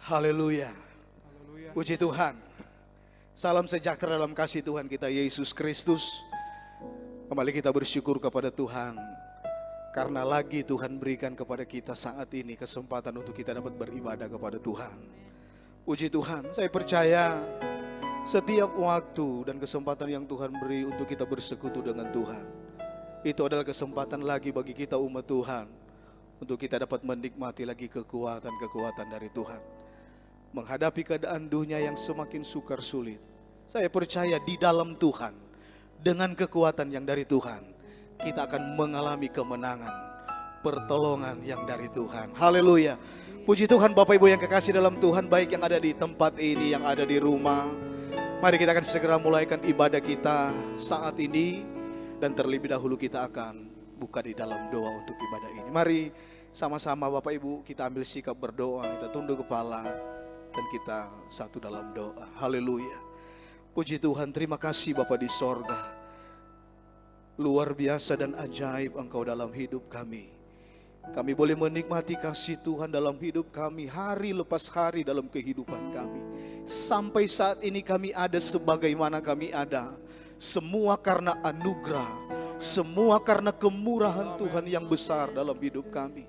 Haleluya. Puji Tuhan. Salam sejahtera dalam kasih Tuhan kita Yesus Kristus. Kembali kita bersyukur kepada Tuhan. Karena lagi Tuhan berikan kepada kita saat ini kesempatan untuk kita dapat beribadah kepada Tuhan. Puji Tuhan, saya percaya setiap waktu dan kesempatan yang Tuhan beri untuk kita bersekutu dengan Tuhan, itu adalah kesempatan lagi bagi kita umat Tuhan untuk kita dapat menikmati lagi kekuatan-kekuatan dari Tuhan. Menghadapi keadaan dunia yang semakin sukar sulit, saya percaya di dalam Tuhan, dengan kekuatan yang dari Tuhan, kita akan mengalami kemenangan, pertolongan yang dari Tuhan. Haleluya. Puji Tuhan Bapak Ibu yang kekasih dalam Tuhan, baik yang ada di tempat ini, yang ada di rumah. Mari kita akan segera mulaikan ibadah kita saat ini. Dan terlebih dahulu kita akan buka di dalam doa untuk ibadah ini. Mari sama-sama Bapak Ibu kita ambil sikap berdoa, kita tunduk kepala dan kita satu dalam doa. Haleluya. Puji Tuhan, terima kasih Bapa di sorga. Luar biasa dan ajaib Engkau dalam hidup kami. Kami boleh menikmati kasih Tuhan dalam hidup kami hari lepas hari dalam kehidupan kami. Sampai saat ini kami ada sebagaimana kami ada. Semua karena anugerah, semua karena kemurahan Tuhan yang besar dalam hidup kami.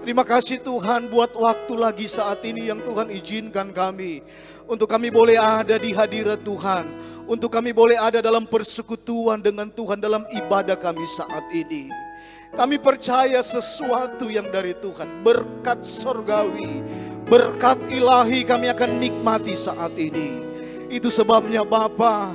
Terima kasih Tuhan buat waktu lagi saat ini yang Tuhan izinkan kami. Untuk kami boleh ada di hadirat Tuhan. Untuk kami boleh ada dalam persekutuan dengan Tuhan dalam ibadah kami saat ini. Kami percaya sesuatu yang dari Tuhan, berkat sorgawi, berkat ilahi kami akan nikmati saat ini. Itu sebabnya Bapa,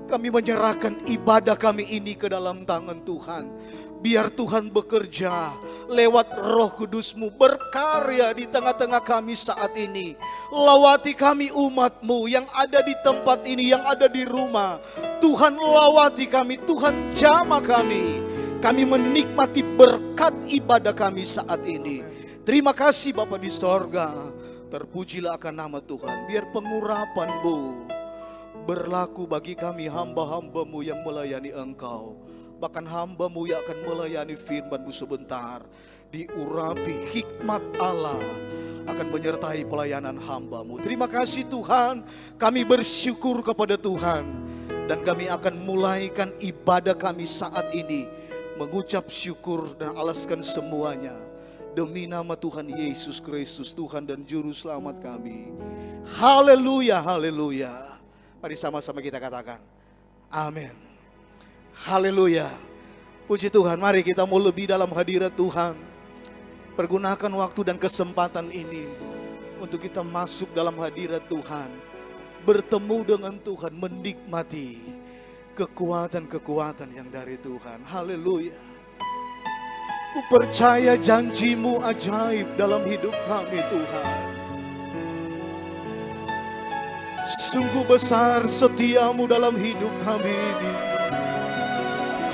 kami menyerahkan ibadah kami ini ke dalam tangan Tuhan. Biar Tuhan bekerja lewat Roh Kudus-Mu, berkarya di tengah-tengah kami saat ini. Lawati kami umat-Mu yang ada di tempat ini, yang ada di rumah. Tuhan lawati kami, Tuhan jamah kami. Kami menikmati berkat ibadah kami saat ini. Terima kasih Bapa di sorga. Terpujilah akan nama Tuhan. Biar pengurapan-Mu berlaku bagi kami hamba-hamba-Mu yang melayani Engkau. Bahkan hamba-Mu yang akan melayani firman-Mu sebentar. Diurapi hikmat Allah akan menyertai pelayanan hamba-Mu. Terima kasih Tuhan. Kami bersyukur kepada Tuhan. Dan kami akan mulaikan ibadah kami saat ini. Mengucap syukur dan alaskan semuanya. Demi nama Tuhan Yesus Kristus, Tuhan dan Juru Selamat kami. Haleluya, haleluya. Mari sama-sama kita katakan amin. Haleluya. Puji Tuhan, mari kita mau lebih dalam hadirat Tuhan. Pergunakan waktu dan kesempatan ini untuk kita masuk dalam hadirat Tuhan. Bertemu dengan Tuhan, menikmati kekuatan-kekuatan yang dari Tuhan. Haleluya. Ku percaya janji-Mu ajaib dalam hidup kami Tuhan. Sungguh besar setia-Mu dalam hidup kami ini.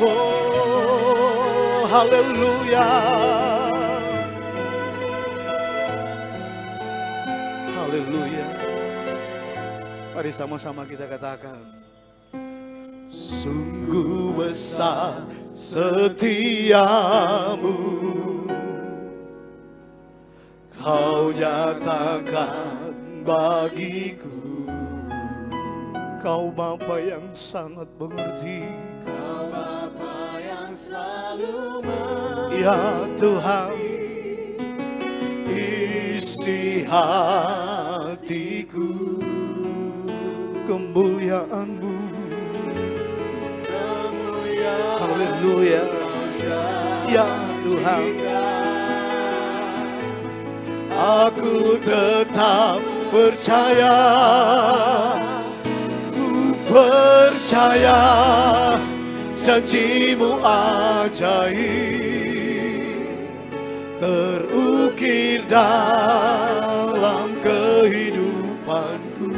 Oh, haleluya. Haleluya. Mari sama-sama kita katakan. Sungguh besar setia-Mu, Kau nyatakan bagiku. Kau Bapa yang sangat mengerti, Kau Bapa yang selalu mengerti. Ya Tuhan, isi hatiku kemuliaan-Mu. Haleluya. Ya Tuhan, aku tetap percaya. Ku percaya janji-Mu ajaib terukir dalam kehidupanku.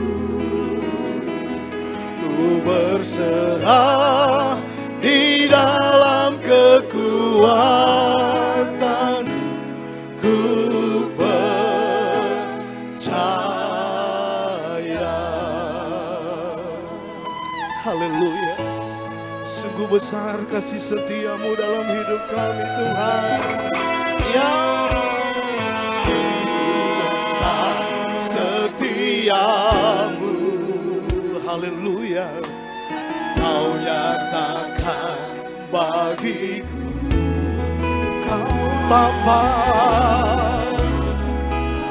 Ku berserah di dalam kekuatan, ku percaya. Haleluya. Sungguh besar kasih setia-Mu dalam hidup kami Tuhan. Ya besar setiamu. Haleluya, Kau nyatakan bagiku, Kau Bapa,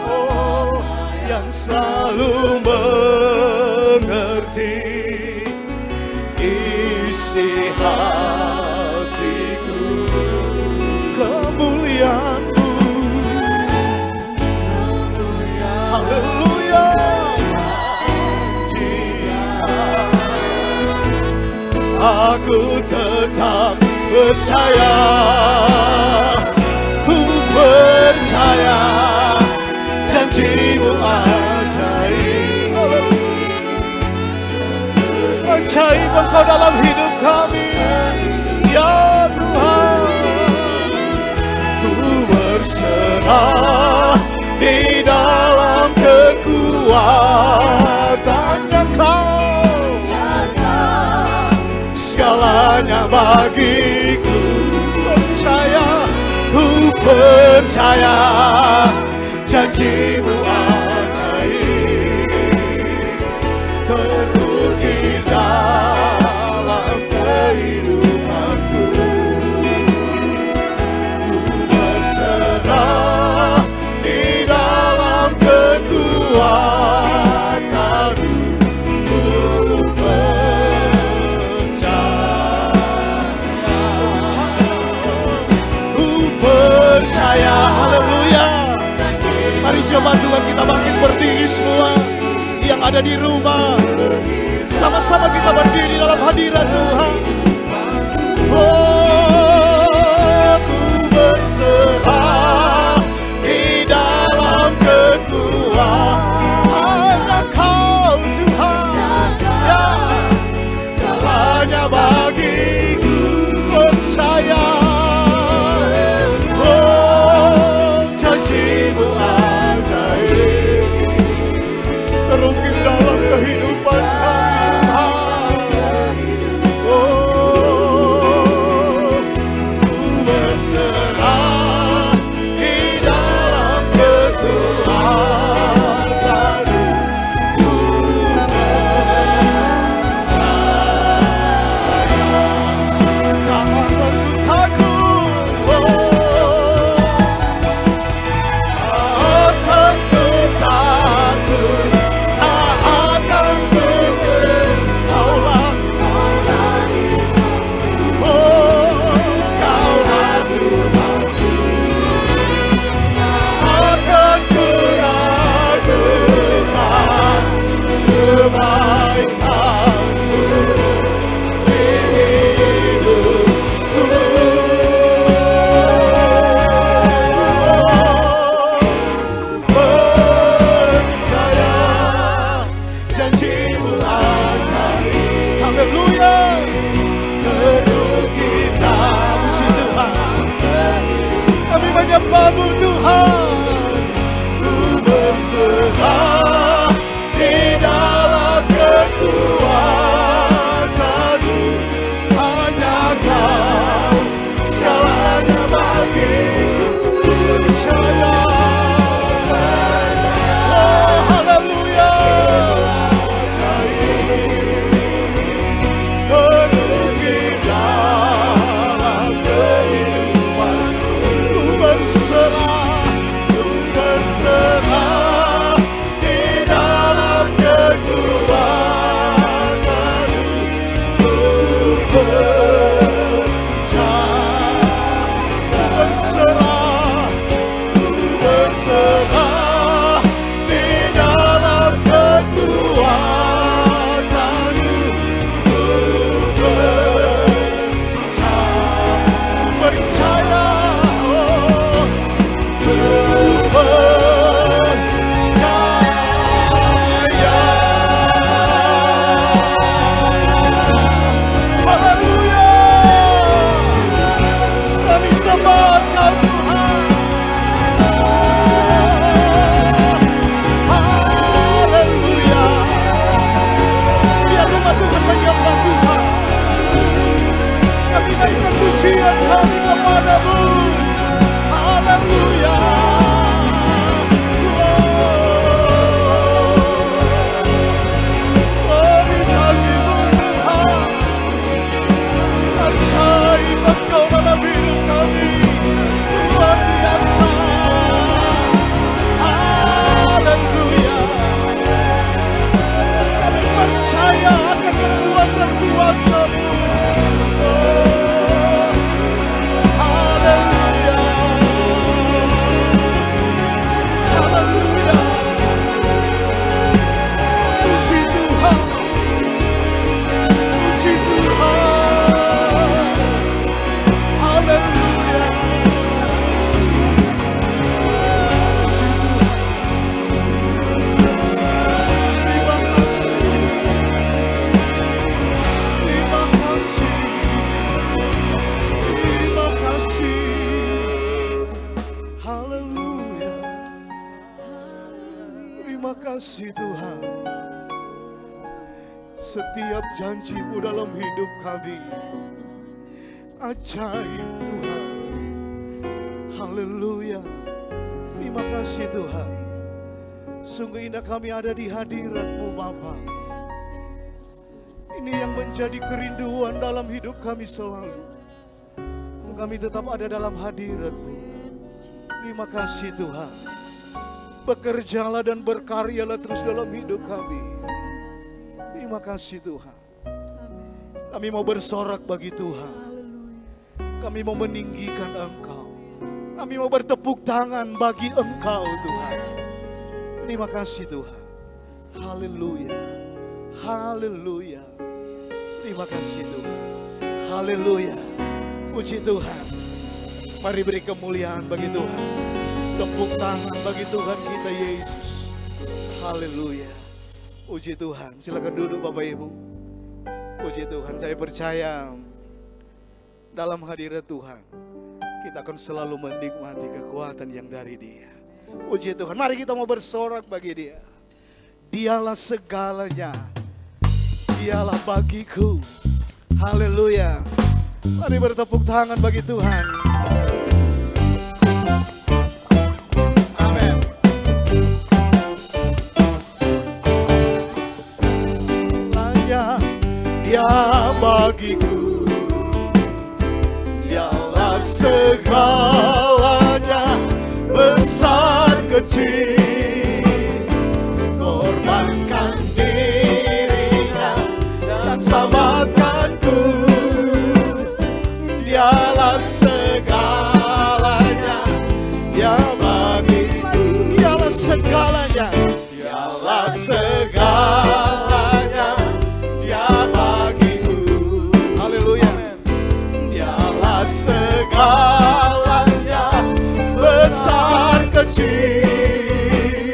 oh yang selalu mengerti isi hatiku. Kemuliaan-Mu, haleluya. Aku tetap percaya, ku percaya janji-Mu ajaib. Ajaib Engkau dalam hidup kami, ya Tuhan. Ku berserah di dalam kekuatan-Nya Kau, segalanya bagiku. Percaya, ku percaya janji-Mu ajaib, terukir dalam kehidupanku. Ku berserah di dalam kekuatan-Mu. Percaya, haleluya. Mari jemaat Tuhan kita bangkit berdiri semua yang ada di rumah. Sama-sama kita berdiri dalam hadirat Tuhan. Oh, ku berserah di dalam kekuatan Kau Tuhan, ya segalanya bagiku. Percaya, janji-Mu ajaib, terukir dalam kehidupan kami Tuhan. Oh, ku berserah di dalam kekuatan-Mu. Ku percaya, tak akan ku takut. Oh, Terima kasih Tuhan. Setiap janji-Mu dalam hidup kami ajaib Tuhan. Haleluya. Terima kasih Tuhan. Sungguh indah kami ada di hadirat-Mu Bapa. Ini yang menjadi kerinduan dalam hidup kami selalu. Kami tetap ada dalam hadirat-Mu. Terima kasih Tuhan. Bekerjalah dan berkaryalah terus dalam hidup kami. Terima kasih Tuhan. Kami mau bersorak bagi Tuhan. Kami mau meninggikan Engkau. Kami mau bertepuk tangan bagi Engkau Tuhan. Terima kasih Tuhan. Haleluya. Haleluya. Terima kasih Tuhan. Haleluya. Puji Tuhan. Mari beri kemuliaan bagi Tuhan. Tepuk tangan bagi Tuhan kita Yesus. Haleluya. Puji Tuhan. Silakan duduk Bapak Ibu. Puji Tuhan. Saya percaya dalam hadirat Tuhan kita akan selalu menikmati kekuatan yang dari Dia. Puji Tuhan. Mari kita mau bersorak bagi Dia. Dialah segalanya. Dialah bagiku. Haleluya. Mari bertepuk tangan bagi Tuhan. Amin. Hanya Dia bagiku. Dialah segalanya, besar kecil. Korbankan dirinya dan selamatkanku. Dialah segalanya, Dia bagiku. Dialah segalanya, Dialah segalanya, Dia bagiku. Haleluya. Dialah segalanya, besar kecil.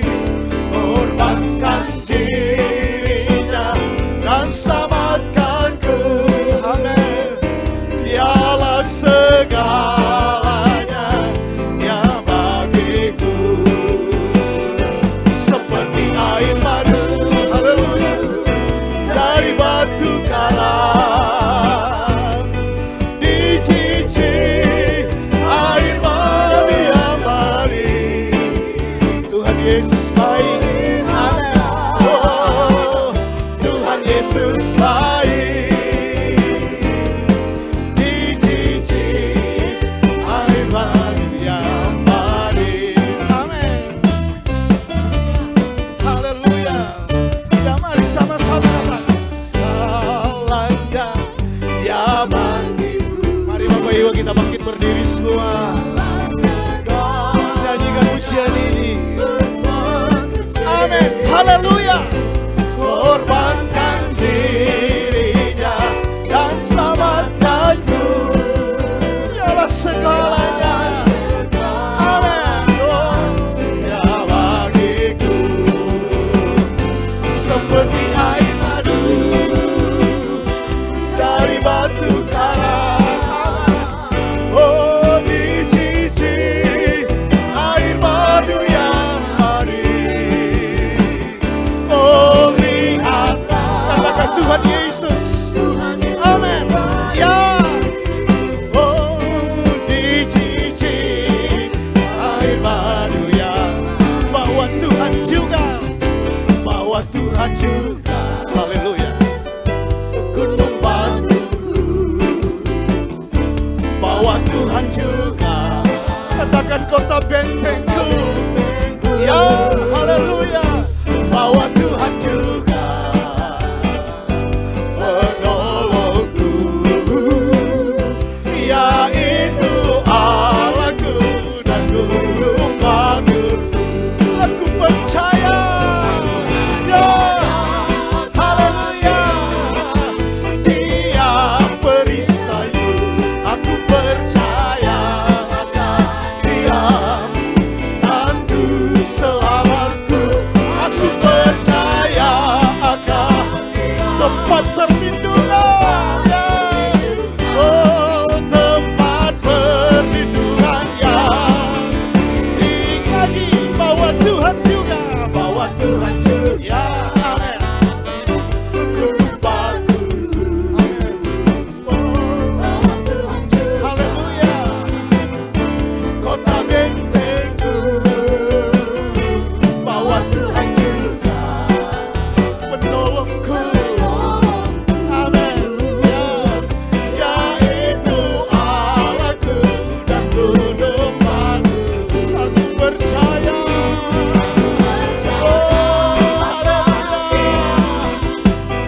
Korbankan dirinya dan selamatkanku. Amin. Dialah segalanya, Dia bagiku. Seperti air madu, haleluya, dari batu karang. Dicicih air madu yang manis. Tuhan Yesus baik. Amin. Oh, Tuhan Yesus baik. Kita bangkit berdiri semua. Nyanyikan pujian ini. Amin. Haleluya. Korbankan dirinya dan selamatkanku. Dialah segalanya. Amin. Oh, Dia bagiku. Seperti air madu dari batu karang. Tuhan Yesus, amin. Ya, oh, dicicih air madu yang bawa Tuhan juga, haleluya. Gunung batuku, bawa Tuhan juga. Katakan kota bentengku, ya, haleluya. Bawa Tuhan juga. Selamat Tuhan juga. Ya, amin. Kukubaku. Bahwa Tuhan juga. Haleluya. Kota bentengku. Bahwa Tuhan juga. Penolongku. Amin. Ya, Yaitu Allahku dan penolongku. aku percaya.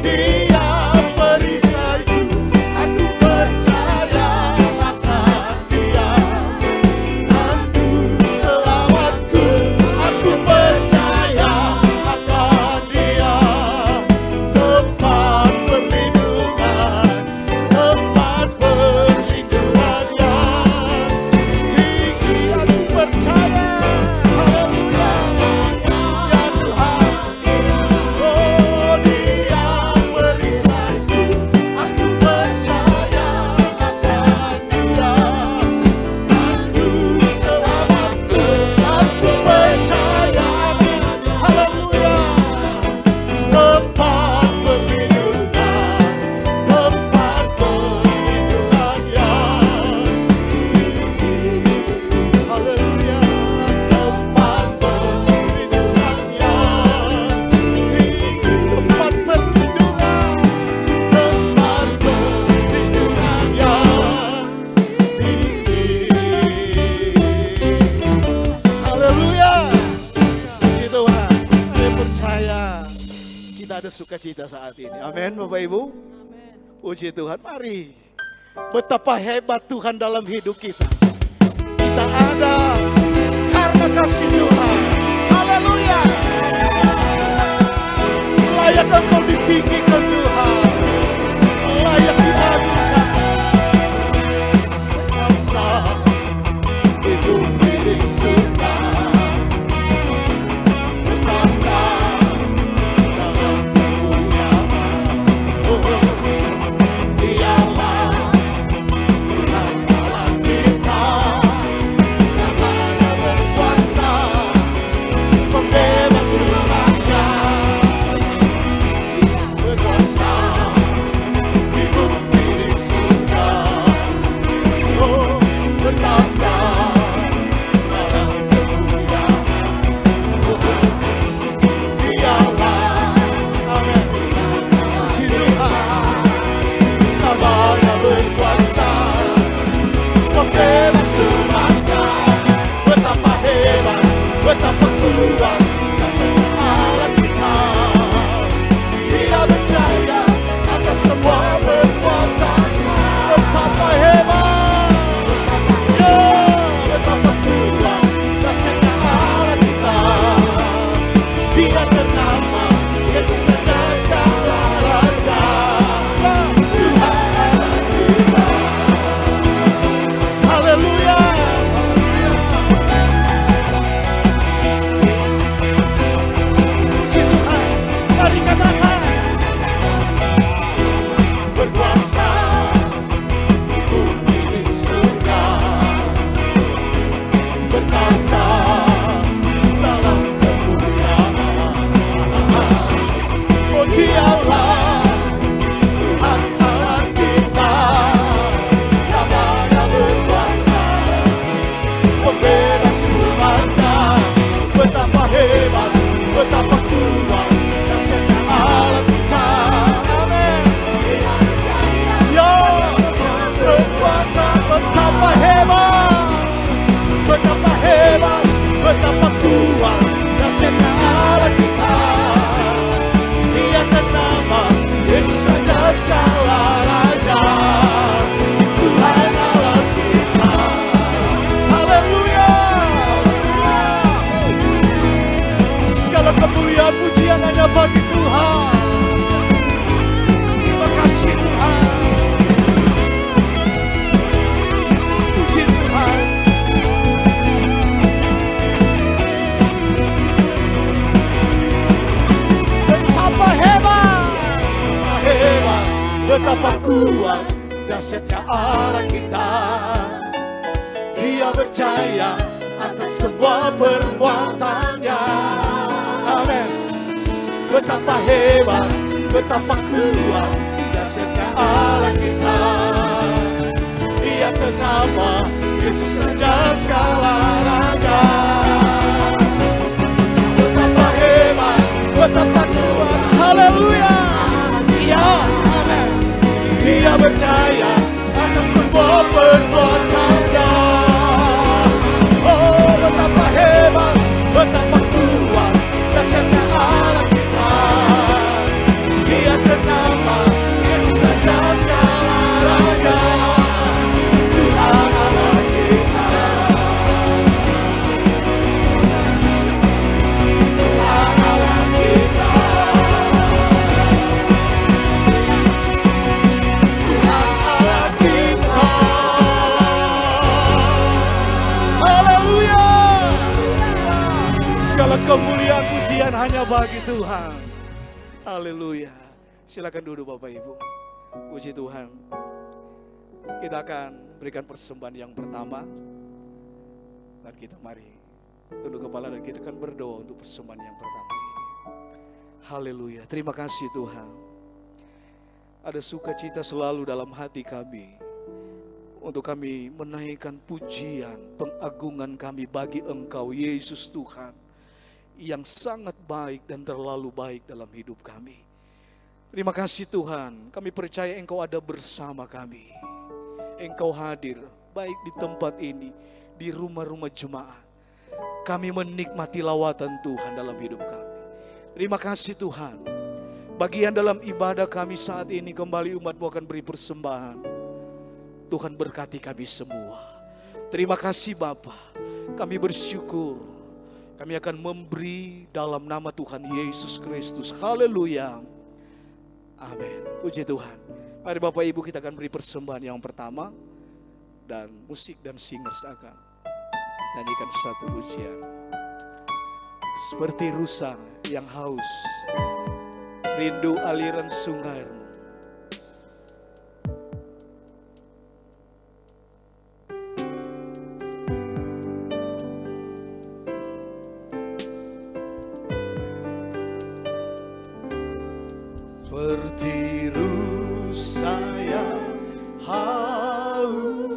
Dia perisaiku, aku percaya akan Dia. Aku selamatku, aku percaya akan Dia. Tempat perlindungan, tempat perlindungan yang tinggi, aku percaya. Haleluya, ya Tuhan. Oh, Dia perisaiku, aku percaya akan Dia. Aku selamatku, aku percaya. Haleluya. Tempat perlindungan, tempat perlindungan yang tinggi. Haleluya. Tempat perlindungan yang tinggi. Tempat perlindungan. Tempat perlindungan yang tinggi. Haleluya. Puji Tuhan. Saya percaya kita ada sukacita saat ini. Amin, Bapak Ibu. Puji Tuhan. Mari. Betapa hebat Tuhan dalam hidup kita. Kita ada karena kasih Tuhan. Haleluya. Layak engkau ditinggikan Tuhan. Layak diadukan. Kuasa di bumi surga, bertanda dalam kemuliaan. Oh, Dialah Tuhan Allah kita, yang Maha berkuasa, pembebas umatnya. Berkuasa di bumi surga, oh, bertanda dalam kemuliaan. Dialah, Amin. Puji Tuhan. namanya berkuasa, pembebas umatnya. Betapa hebat, betapa kuat kasih Allah kita. Dia berjaya atas semua perbuatannya. Betapa hebat, ya, betapa kuat kasih Allah kita. Dia ternama Yesus saja segala raja. Tuhan Allah kita. Haleluya. Puji Tuhan. Mari katakan. Berkuasa di bumi di surga, bertanda dalam kemuliaan. Oh, Dialah Tuhan Allah kita, namanya berkuasa, pembebas umatnya. Betapa hebat, betapa kuat kasih-Nya Allah kita. Amin. Ya, kekuatan betapa hebat, betapa hebat, betapa kuat kasih-Nya Allah kita. Dia ternama Yesus saja segala raja. Tuhan Allah kita. Haleluya. Segala kemuliaan pujian hanya bagi Tuhan. Terima kasih Tuhan. Puji Tuhan. Betapa hebat. Hebat, betapa kuat dahsyatnya Allah kita. Dia berjaya atas semua perbuatannya. Amin. betapa hebat, betapa kuat dahsyatnya Allah kita. Dia ternama Yesus Raja segala raja. Betapa hebat, betapa kuat, haleluya. Dia, amin. Dia percaya atas semua perbuatannya. Oh, betapa hebat, betapa kuat dahsyatnya Allah kita. Dia ternama Yesus Raja segala raja. Tuhan Allah kita. Tuhan Allah kita. Tuhan Allah kita. Haleluya. Segala kemuliaan pujian hanya bagi Tuhan. Haleluya. Silakan duduk Bapak Ibu. Puji Tuhan. Kita akan berikan persembahan yang pertama. Dan kita mari tunduk kepala dan kita akan berdoa untuk persembahan yang pertama ini. Haleluya. Terima kasih Tuhan. Ada sukacita selalu dalam hati kami. Untuk kami menaikkan pujian, pengagungan kami bagi Engkau Yesus Tuhan. Yang sangat baik dan terlalu baik dalam hidup kami. Terima kasih Tuhan, kami percaya Engkau ada bersama kami. Engkau hadir baik di tempat ini, di rumah-rumah jemaat. Kami menikmati lawatan Tuhan dalam hidup kami. Terima kasih Tuhan. Bagian dalam ibadah kami saat ini kembali umat-Mu akan beri persembahan. Tuhan berkati kami semua. Terima kasih Bapa. Kami bersyukur. Kami akan memberi dalam nama Tuhan Yesus Kristus. Haleluya. Amin. Puji Tuhan. Mari Bapak Ibu kita akan beri persembahan yang pertama. Dan musik dan singers akan nyanyikan satu pujian. Seperti rusa yang haus, rindu aliran sungai-Mu. Seperti rusa yang haus,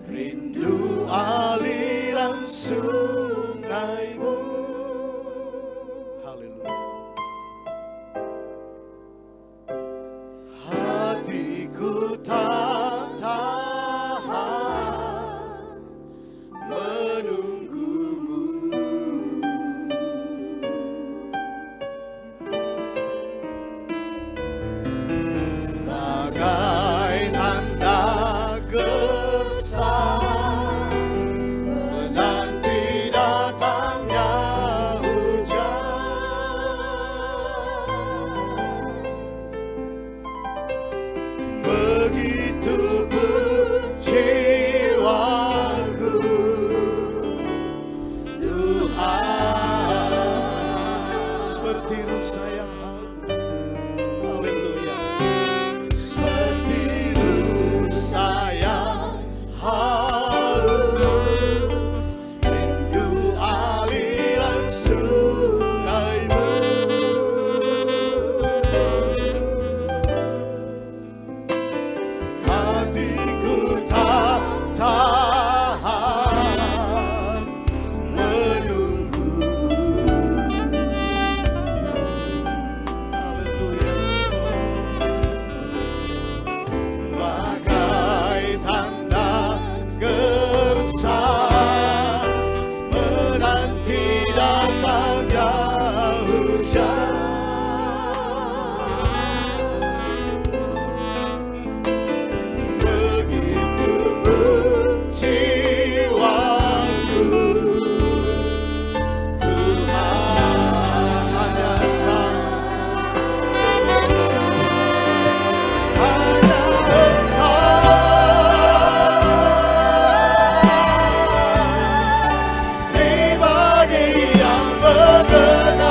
rindu aliran sungai-Mu. Haleluya. Hatiku tak tahan menunggu-Mu. Bagai tanda gersang menanti datangnya hujan. Begitu pun jiwaku, Tuhan. Seperti rusa yang haus. Haleluya. Seperti rusa yang haus, rindu aliran sungai-Mu. Hatiku tak tahan menunggu-Mu. Haleluya. Bagai tanda gersang menanti datangnya hujan. Begitu pun jiwaku, Tuhan hanya Engkau. Hanya Engkau, pribadi yang berkenan.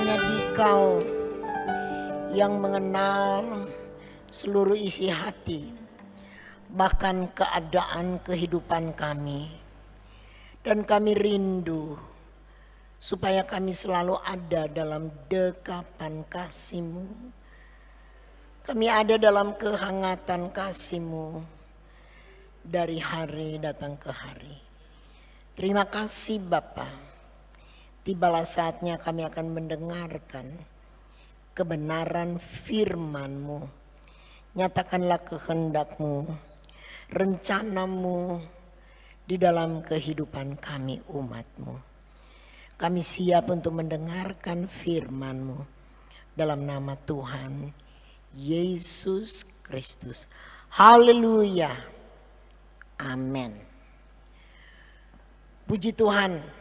hanya Dikau yang mengenal seluruh isi hati, bahkan keadaan kehidupan kami. Dan kami rindu supaya kami selalu ada dalam dekapan kasih-Mu. Kami ada dalam kehangatan kasih-Mu dari hari datang ke hari. Terima kasih Bapa. Tibalah saatnya kami akan mendengarkan kebenaran firman-Mu. Nyatakanlah kehendak-Mu, rencana-Mu di dalam kehidupan kami umat-Mu. Kami siap untuk mendengarkan firman-Mu dalam nama Tuhan Yesus Kristus. Haleluya. Amin. Puji Tuhan.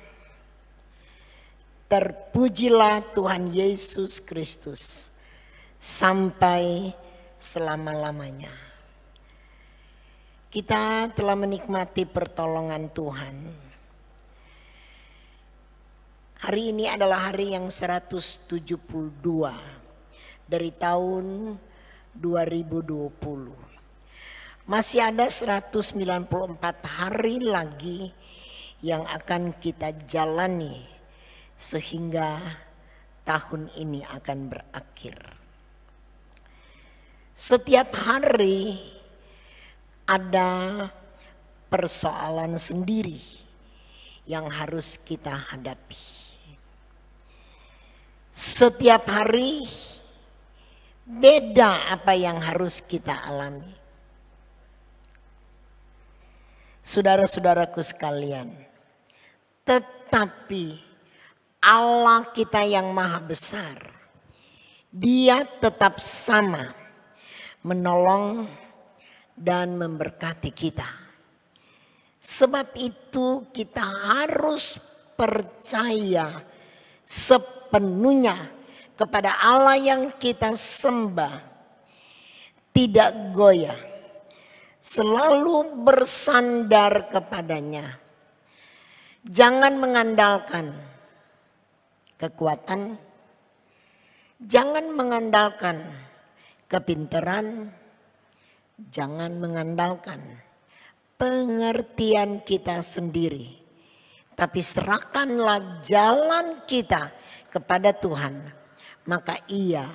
Terpujilah Tuhan Yesus Kristus sampai selama-lamanya. Kita telah menikmati pertolongan Tuhan. Hari ini adalah hari yang 172 dari tahun 2020. Masih ada 194 hari lagi yang akan kita jalani sehingga tahun ini akan berakhir. Setiap hari ada persoalan sendiri yang harus kita hadapi. Setiap hari beda apa yang harus kita alami. Saudara-saudaraku sekalian, tetapi Allah kita yang maha besar, Dia tetap sama menolong dan memberkati kita. Sebab itu kita harus percaya sepenuhnya kepada Allah yang kita sembah. Tidak goyah, selalu bersandar kepadanya. Jangan mengandalkan kekuatan, jangan mengandalkan kepintaran, jangan mengandalkan pengertian kita sendiri. Tapi serahkanlah jalan kita kepada Tuhan, maka Ia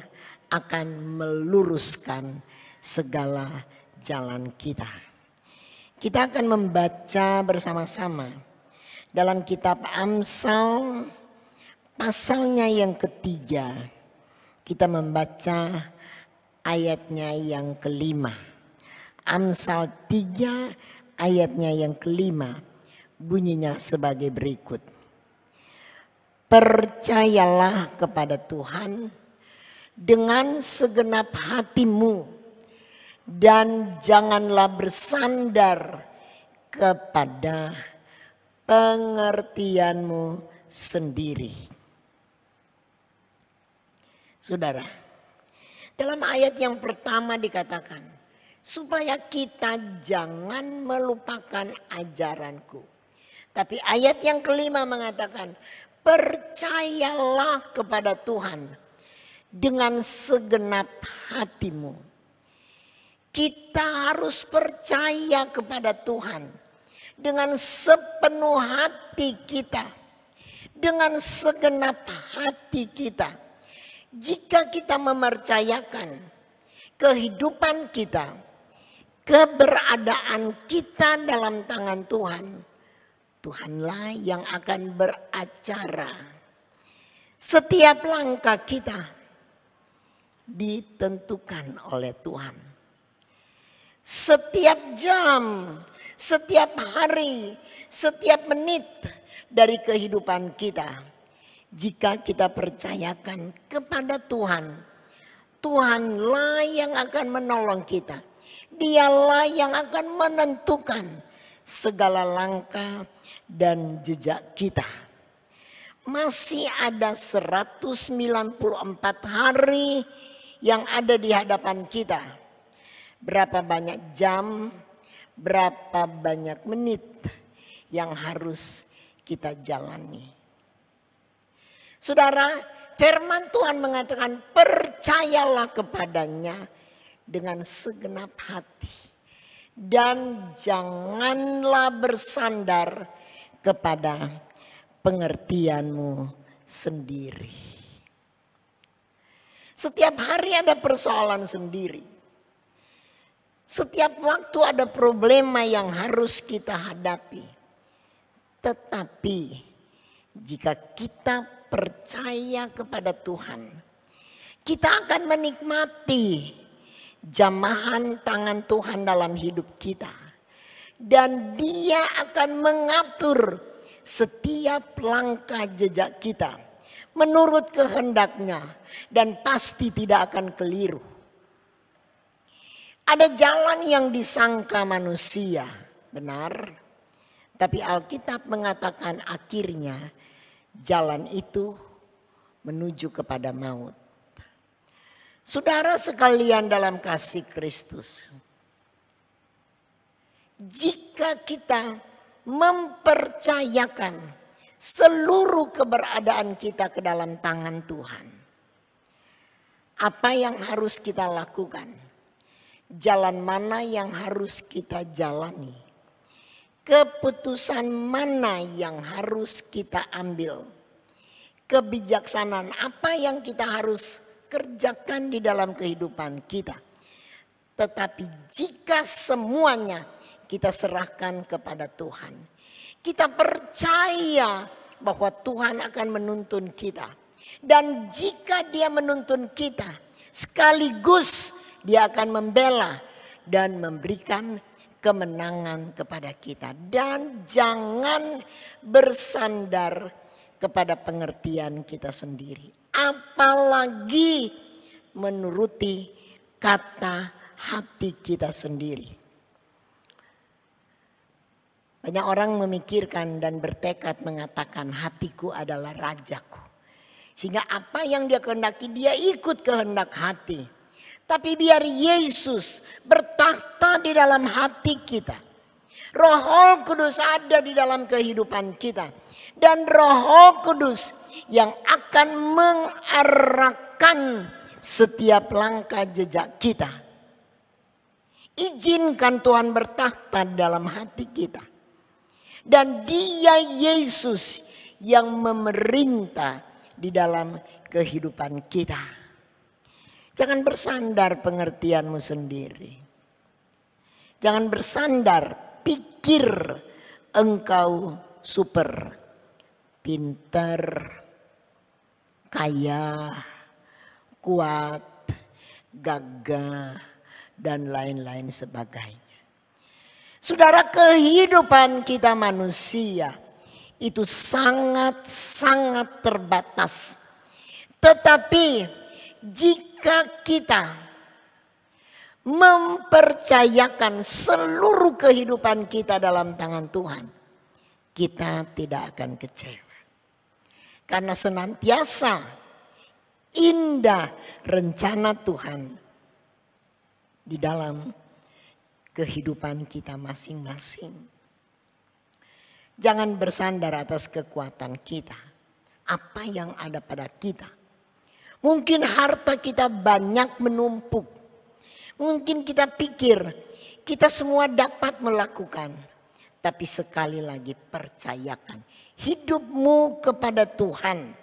akan meluruskan segala jalan kita. Kita akan membaca bersama-sama dalam kitab Amsal pasalnya yang ketiga. Kita membaca ayatnya yang kelima. Amsal 3 ayatnya yang kelima bunyinya sebagai berikut. Percayalah kepada Tuhan dengan segenap hatimu dan janganlah bersandar kepada pengertianmu sendiri. Saudara, dalam ayat yang pertama dikatakan, supaya kita jangan melupakan ajaranku. Tapi ayat yang kelima mengatakan, percayalah kepada Tuhan dengan segenap hatimu. Kita harus percaya kepada Tuhan dengan sepenuh hati kita, dengan segenap hati kita. Jika kita mempercayakan kehidupan kita, keberadaan kita dalam tangan Tuhan, Tuhanlah yang akan beracara. Setiap langkah kita ditentukan oleh Tuhan. Setiap jam, setiap hari, setiap menit dari kehidupan kita, jika kita percayakan kepada Tuhan, Tuhanlah yang akan menolong kita. Dialah yang akan menentukan segala langkah dan jejak kita. Masih ada 194 hari yang ada di hadapan kita. Berapa banyak jam, berapa banyak menit yang harus kita jalani. Saudara, firman Tuhan mengatakan percayalah kepadanya dengan segenap hati. Dan janganlah bersandar kepada pengertianmu sendiri. Setiap hari ada persoalan sendiri. Setiap waktu ada problema yang harus kita hadapi. Tetapi jika kita percaya kepada Tuhan, kita akan menikmati jamahan tangan Tuhan dalam hidup kita. Dan Dia akan mengatur setiap langkah jejak kita menurut kehendaknya dan pasti tidak akan keliru. Ada jalan yang disangka manusia, benar. Tapi Alkitab mengatakan akhirnya jalan itu menuju kepada maut. Saudara sekalian dalam kasih Kristus, jika kita mempercayakan seluruh keberadaan kita ke dalam tangan Tuhan, apa yang harus kita lakukan? Jalan mana yang harus kita jalani? Keputusan mana yang harus kita ambil? Kebijaksanaan apa yang kita harus kerjakan di dalam kehidupan kita? Tetapi jika semuanya kita serahkan kepada Tuhan, kita percaya bahwa Tuhan akan menuntun kita. Dan jika Dia menuntun kita, sekaligus Dia akan membela dan memberikan kemenangan kepada kita. Dan jangan bersandar kepada pengertian kita sendiri. Apalagi menuruti kata hati kita sendiri. Banyak orang memikirkan dan bertekad mengatakan hatiku adalah rajaku. Sehingga apa yang dia kehendaki dia ikut kehendak hati. Tapi biar Yesus bertakhta di dalam hati kita. Roh Kudus ada di dalam kehidupan kita. Dan Roh Kudus yang akan mengarahkan setiap langkah jejak kita. Izinkan Tuhan bertakhta dalam hati kita. Dan Dia Yesus yang memerintah di dalam kehidupan kita. Jangan bersandar pengertianmu sendiri. Jangan bersandar pikir engkau super, pintar, kaya, kuat, gagah, dan lain-lain sebagainya. Saudara, kehidupan kita manusia itu sangat-sangat terbatas. Tetapi jika kita mempercayakan seluruh kehidupan kita dalam tangan Tuhan, kita tidak akan kecewa. Karena senantiasa indah rencana Tuhan di dalam kehidupan kita masing-masing. Jangan bersandar atas kekuatan kita. Apa yang ada pada kita. Mungkin harta kita banyak menumpuk. Mungkin kita pikir kita semua dapat melakukan. Tapi sekali lagi percayakan hidupmu kepada Tuhan.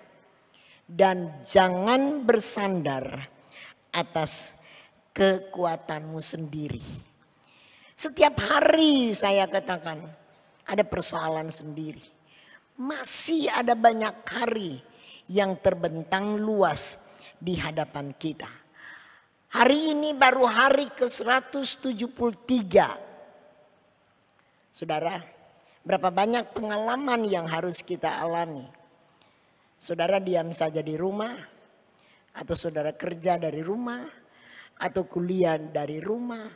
Dan jangan bersandar atas kekuatanmu sendiri. Setiap hari saya katakan ada persoalan sendiri. Masih ada banyak hari yang terbentang luas di hadapan kita. Hari ini baru hari ke-173. Saudara, berapa banyak pengalaman yang harus kita alami. Saudara diam saja di rumah, atau saudara kerja dari rumah, atau kuliah dari rumah.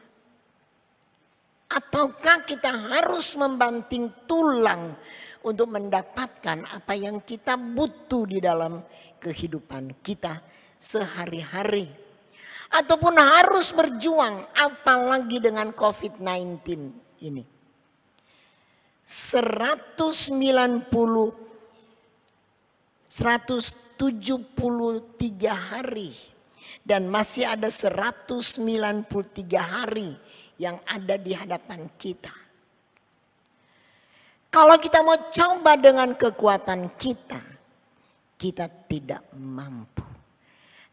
Ataukah kita harus membanting tulang untuk mendapatkan apa yang kita butuh di dalam kehidupan kita sehari-hari. Ataupun harus berjuang apalagi dengan COVID-19 ini. 191 173 hari. Dan masih ada 193 hari yang ada di hadapan kita. Kalau kita mau coba dengan kekuatan kita, kita tidak mampu.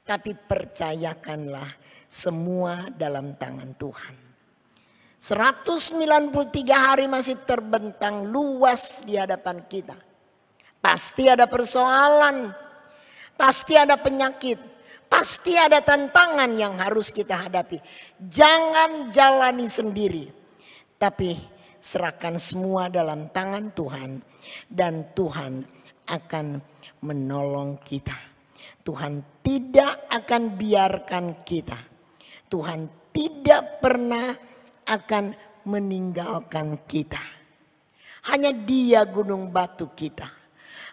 Tapi percayakanlah semua dalam tangan Tuhan. 193 hari masih terbentang luas di hadapan kita. Pasti ada persoalan, pasti ada penyakit, pasti ada tantangan yang harus kita hadapi. Jangan jalani sendiri, tapi serahkan semua dalam tangan Tuhan. Dan Tuhan akan menolong kita. Tuhan tidak akan biarkan kita. Tuhan tidak pernah akan meninggalkan kita. Hanya Dia gunung batu kita.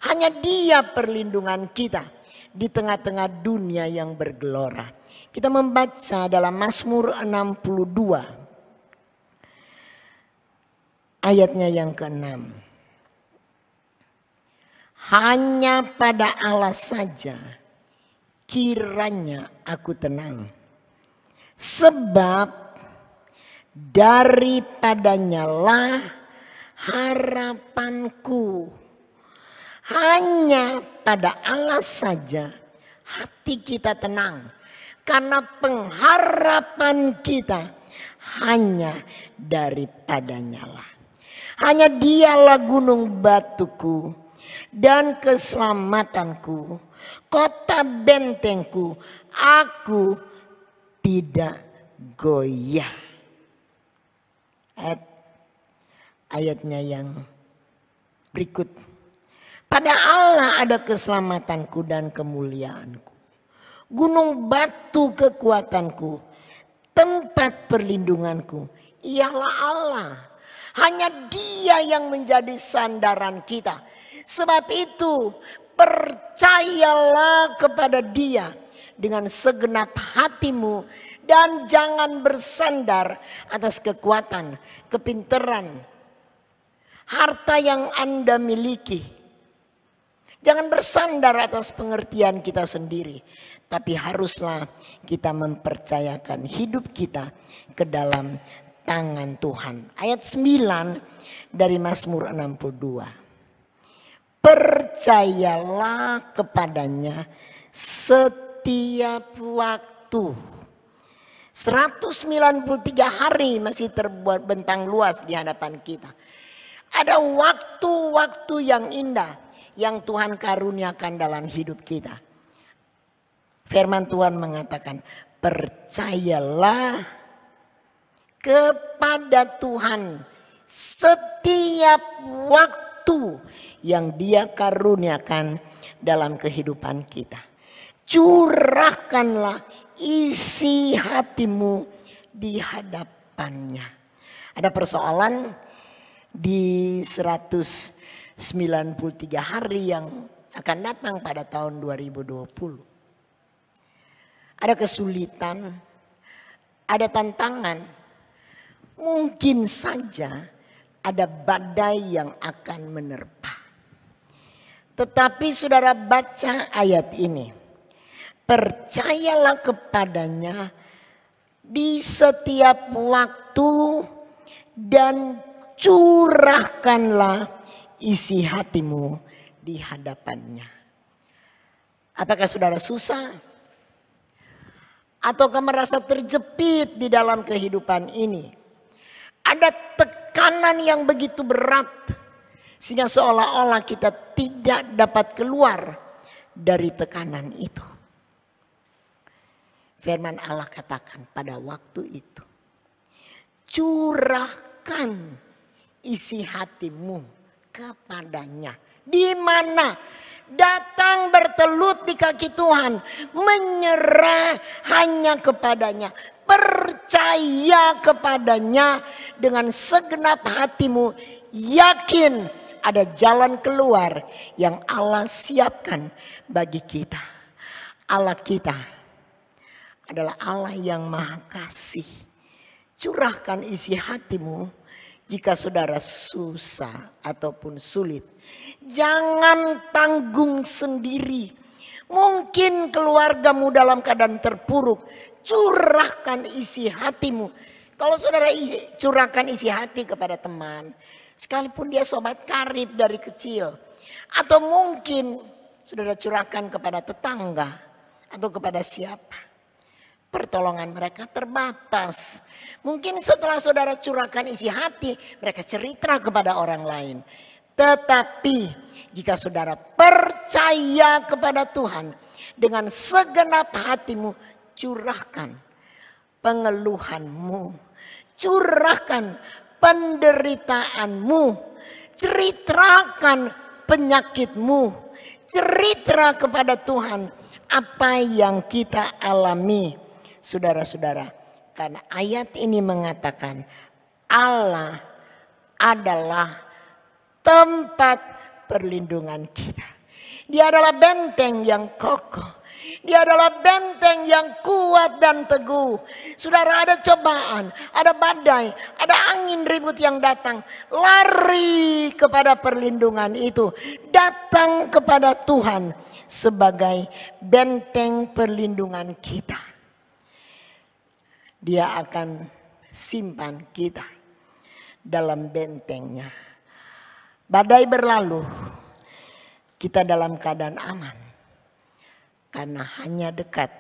Hanya Dia perlindungan kita di tengah-tengah dunia yang bergelora. Kita membaca dalam Mazmur 62 ayatnya yang ke-6. Hanya pada Allah saja kiranya aku tenang. Sebab daripadanya lah harapanku. Hanya pada Allah saja hati kita tenang. Karena pengharapan kita hanya daripadanya lah. Hanya Dialah gunung batuku dan keselamatanku, kota bentengku, aku tidak goyah. Ayatnya yang berikut. Pada Allah ada keselamatanku dan kemuliaanku. Gunung batu kekuatanku, tempat perlindunganku, ialah Allah. Hanya Dia yang menjadi sandaran kita. Sebab itu percayalah kepada Dia dengan segenap hatimu. Dan jangan bersandar atas kekuatan, kepintaran, harta yang Anda miliki. Jangan bersandar atas pengertian kita sendiri. Tapi haruslah kita mempercayakan hidup kita ke dalam tangan Tuhan. Ayat 9 dari Mazmur 62. Percayalah kepadanya setiap waktu. 193 hari masih terbuat bentang luas di hadapan kita. Ada waktu-waktu yang indah yang Tuhan karuniakan dalam hidup kita. Firman Tuhan mengatakan, percayalah kepada Tuhan setiap waktu yang Dia karuniakan dalam kehidupan kita. Curahkanlah isi hatimu di hadapannya. Ada persoalan di 193 hari yang akan datang pada tahun 2020. Ada kesulitan, ada tantangan. Mungkin saja ada badai yang akan menerpa. Tetapi saudara baca ayat ini. Percayalah kepadanya di setiap waktu dan curahkanlah isi hatimu di hadapannya. Apakah saudara susah? Ataukah merasa terjepit di dalam kehidupan ini? Ada tekanan yang begitu berat sehingga seolah-olah kita tidak dapat keluar dari tekanan itu. Firman Allah katakan pada waktu itu, curahkan isi hatimu kepadanya. Di mana? Datang bertelut di kaki Tuhan, menyerah hanya kepadanya, percaya kepadanya dengan segenap hatimu, yakin ada jalan keluar yang Allah siapkan bagi kita. Allah kita adalah Allah yang maha kasih. Curahkan isi hatimu, jika saudara susah ataupun sulit, jangan tanggung sendiri. Mungkin keluargamu dalam keadaan terpuruk, curahkan isi hatimu. Kalau saudara curahkan isi hati kepada teman, sekalipun dia sobat karib dari kecil, atau mungkin saudara curahkan kepada tetangga atau kepada siapa, pertolongan mereka terbatas. Mungkin setelah saudara curahkan isi hati, mereka cerita kepada orang lain. Tetapi jika saudara percaya kepada Tuhan dengan segenap hatimu, curahkan pengeluhanmu, curahkan penderitaanmu, ceritakan penyakitmu, cerita kepada Tuhan apa yang kita alami, saudara-saudara. Karena ayat ini mengatakan Allah adalah tempat perlindungan kita. Dia adalah benteng yang kokoh. Dia adalah benteng yang kuat dan teguh. Saudara, ada cobaan, ada badai, ada angin ribut yang datang. Lari kepada perlindungan itu. Datang kepada Tuhan sebagai benteng perlindungan kita. Dia akan simpan kita dalam bentengnya. Badai berlalu, kita dalam keadaan aman. Karena hanya dekat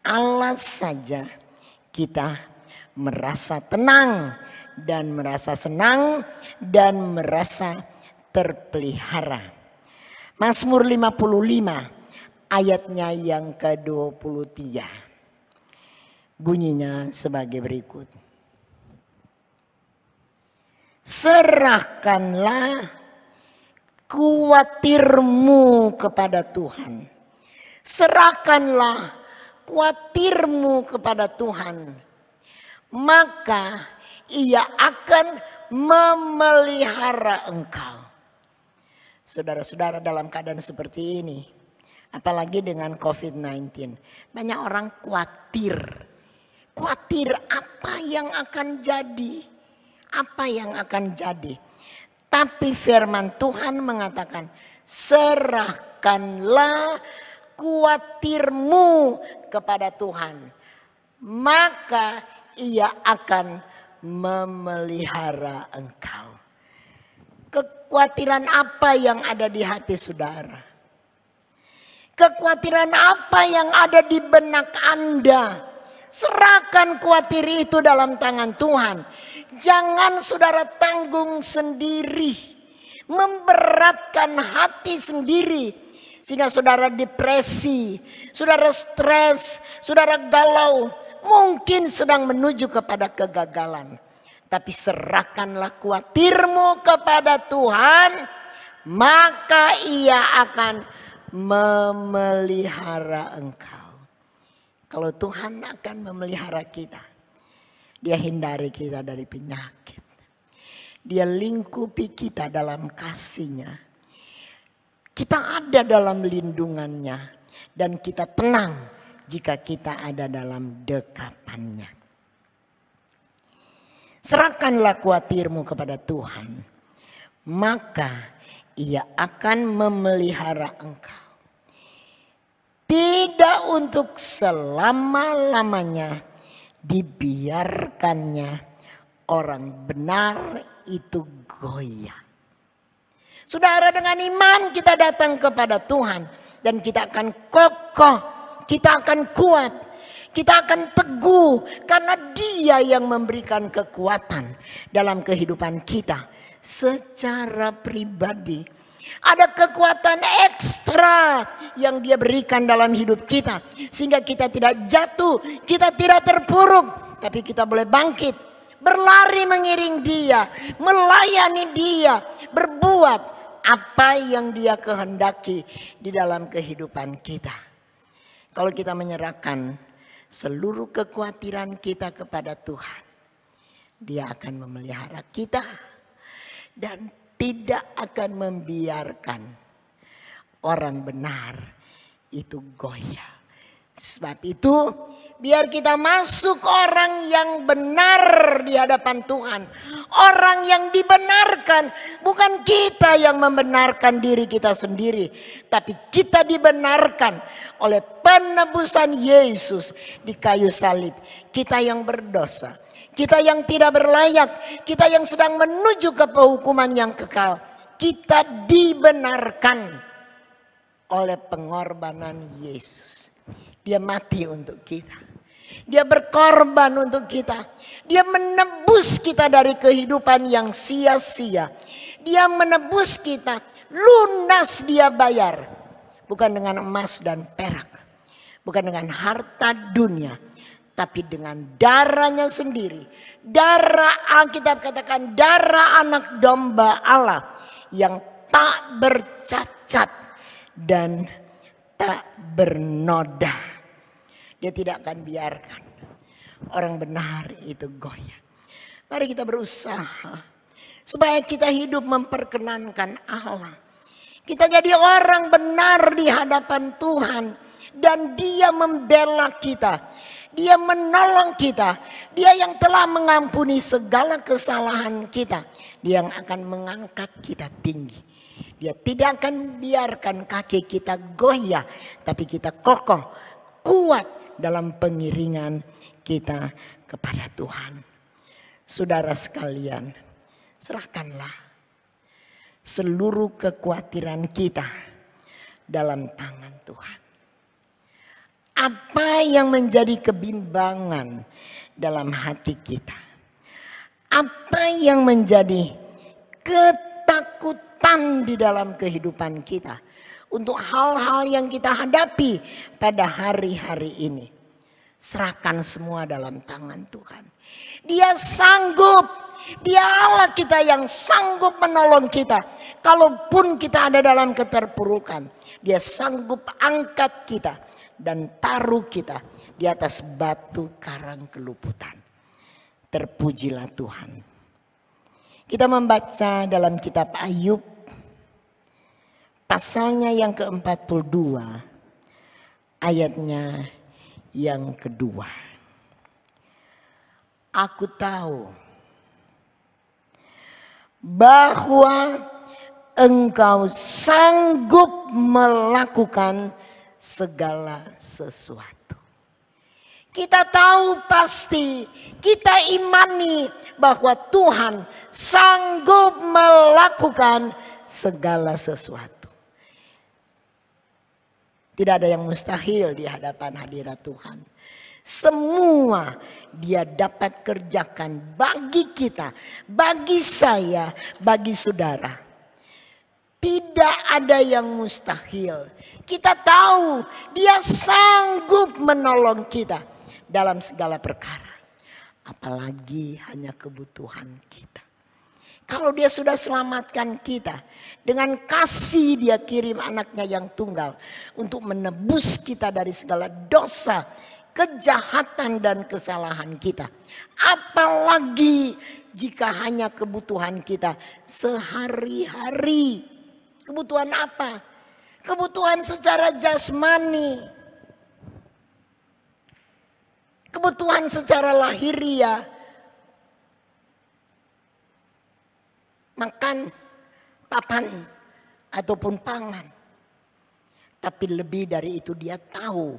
Allah saja kita merasa tenang dan merasa senang dan merasa terpelihara. Mazmur 55 ayatnya yang ke-23. Bunyinya sebagai berikut. Serahkanlah kuatirmu kepada Tuhan. Serahkanlah kuatirmu kepada Tuhan. Maka Ia akan memelihara engkau. Saudara-saudara, dalam keadaan seperti ini, apalagi dengan COVID-19, banyak orang khawatir. Khawatir apa yang akan jadi. Apa yang akan jadi. Tapi firman Tuhan mengatakan, serahkanlah kuatirmu kepada Tuhan. Maka Ia akan memelihara engkau. Kekhawatiran apa yang ada di hati saudara? Kekhawatiran apa yang ada di benak Anda? Serahkan khawatir itu dalam tangan Tuhan. Jangan saudara tanggung sendiri. Memberatkan hati sendiri. Sehingga saudara depresi, saudara stres, saudara galau. Mungkin sedang menuju kepada kegagalan. Tapi serahkanlah khawatirmu kepada Tuhan. Maka Ia akan memelihara engkau. Kalau Tuhan akan memelihara kita, Dia hindari kita dari penyakit. Dia lingkupi kita dalam kasih-Nya. Kita ada dalam lindungannya. Dan kita tenang jika kita ada dalam dekapannya. Serahkanlah khawatirmu kepada Tuhan. Maka Ia akan memelihara engkau. Tidak untuk selama-lamanya dibiarkannya orang benar itu goyah. Saudara, dengan iman kita datang kepada Tuhan. Dan kita akan kokoh, kita akan kuat, kita akan teguh. Karena Dia yang memberikan kekuatan dalam kehidupan kita secara pribadi. Ada kekuatan ekstra yang Dia berikan dalam hidup kita. Sehingga kita tidak jatuh, kita tidak terpuruk. Tapi kita boleh bangkit, berlari mengiring Dia, melayani Dia, berbuat apa yang Dia kehendaki di dalam kehidupan kita. Kalau kita menyerahkan seluruh kekhawatiran kita kepada Tuhan, Dia akan memelihara kita dan tidak akan membiarkan orang benar itu goyah. Sebab itu Biar kita masuk orang yang benar di hadapan Tuhan. Orang yang dibenarkan. Bukan kita yang membenarkan diri kita sendiri. Tapi kita dibenarkan oleh penebusan Yesus di kayu salib. Kita yang berdosa. Kita yang tidak berlayak. Kita yang sedang menuju ke penghukuman yang kekal. Kita dibenarkan oleh pengorbanan Yesus. Dia mati untuk kita. Dia berkorban untuk kita. Dia menebus kita dari kehidupan yang sia-sia. Dia menebus kita. Lunas dia bayar. Bukan dengan emas dan perak. Bukan dengan harta dunia. Tapi dengan darahnya sendiri. Darah, Alkitab katakan darah anak domba Allah. Yang tak bercacat dan tak bernoda. Dia tidak akan biarkan orang benar itu goyah. Mari kita berusaha supaya kita hidup memperkenankan Allah. Kita jadi orang benar di hadapan Tuhan. Dan dia membela kita. Dia menolong kita. Dia yang telah mengampuni segala kesalahan kita. Dia yang akan mengangkat kita tinggi. Dia tidak akan biarkan kaki kita goyah. Tapi kita kokoh, kuat dalam pengiringan kita kepada Tuhan. Saudara sekalian, serahkanlah seluruh kekhawatiran kita dalam tangan Tuhan. Apa yang menjadi kebimbangan dalam hati kita? Apa yang menjadi ketakutan di dalam kehidupan kita? Untuk hal-hal yang kita hadapi pada hari-hari ini. Serahkan semua dalam tangan Tuhan. Dia sanggup. Dia Allah kita yang sanggup menolong kita. Kalaupun kita ada dalam keterpurukan. Dia sanggup angkat kita. Dan taruh kita di atas batu karang keluputan. Terpujilah Tuhan. Kita membaca dalam kitab Ayub. Pasalnya yang ke-42, ayatnya yang kedua. Aku tahu bahwa engkau sanggup melakukan segala sesuatu. Kita tahu pasti, kita imani bahwa Tuhan sanggup melakukan segala sesuatu. Tidak ada yang mustahil di hadapan hadirat Tuhan. Semua dia dapat kerjakan bagi kita, bagi saya, bagi saudara. Tidak ada yang mustahil. Kita tahu dia sanggup menolong kita dalam segala perkara. Apalagi hanya kebutuhan kita. Kalau dia sudah selamatkan kita. Dengan kasih dia kirim anaknya yang tunggal. Untuk menebus kita dari segala dosa, kejahatan dan kesalahan kita. Apalagi jika hanya kebutuhan kita sehari-hari. Kebutuhan apa? Kebutuhan secara jasmani. Kebutuhan secara lahiriah. Makan, papan, ataupun pangan. Tapi lebih dari itu dia tahu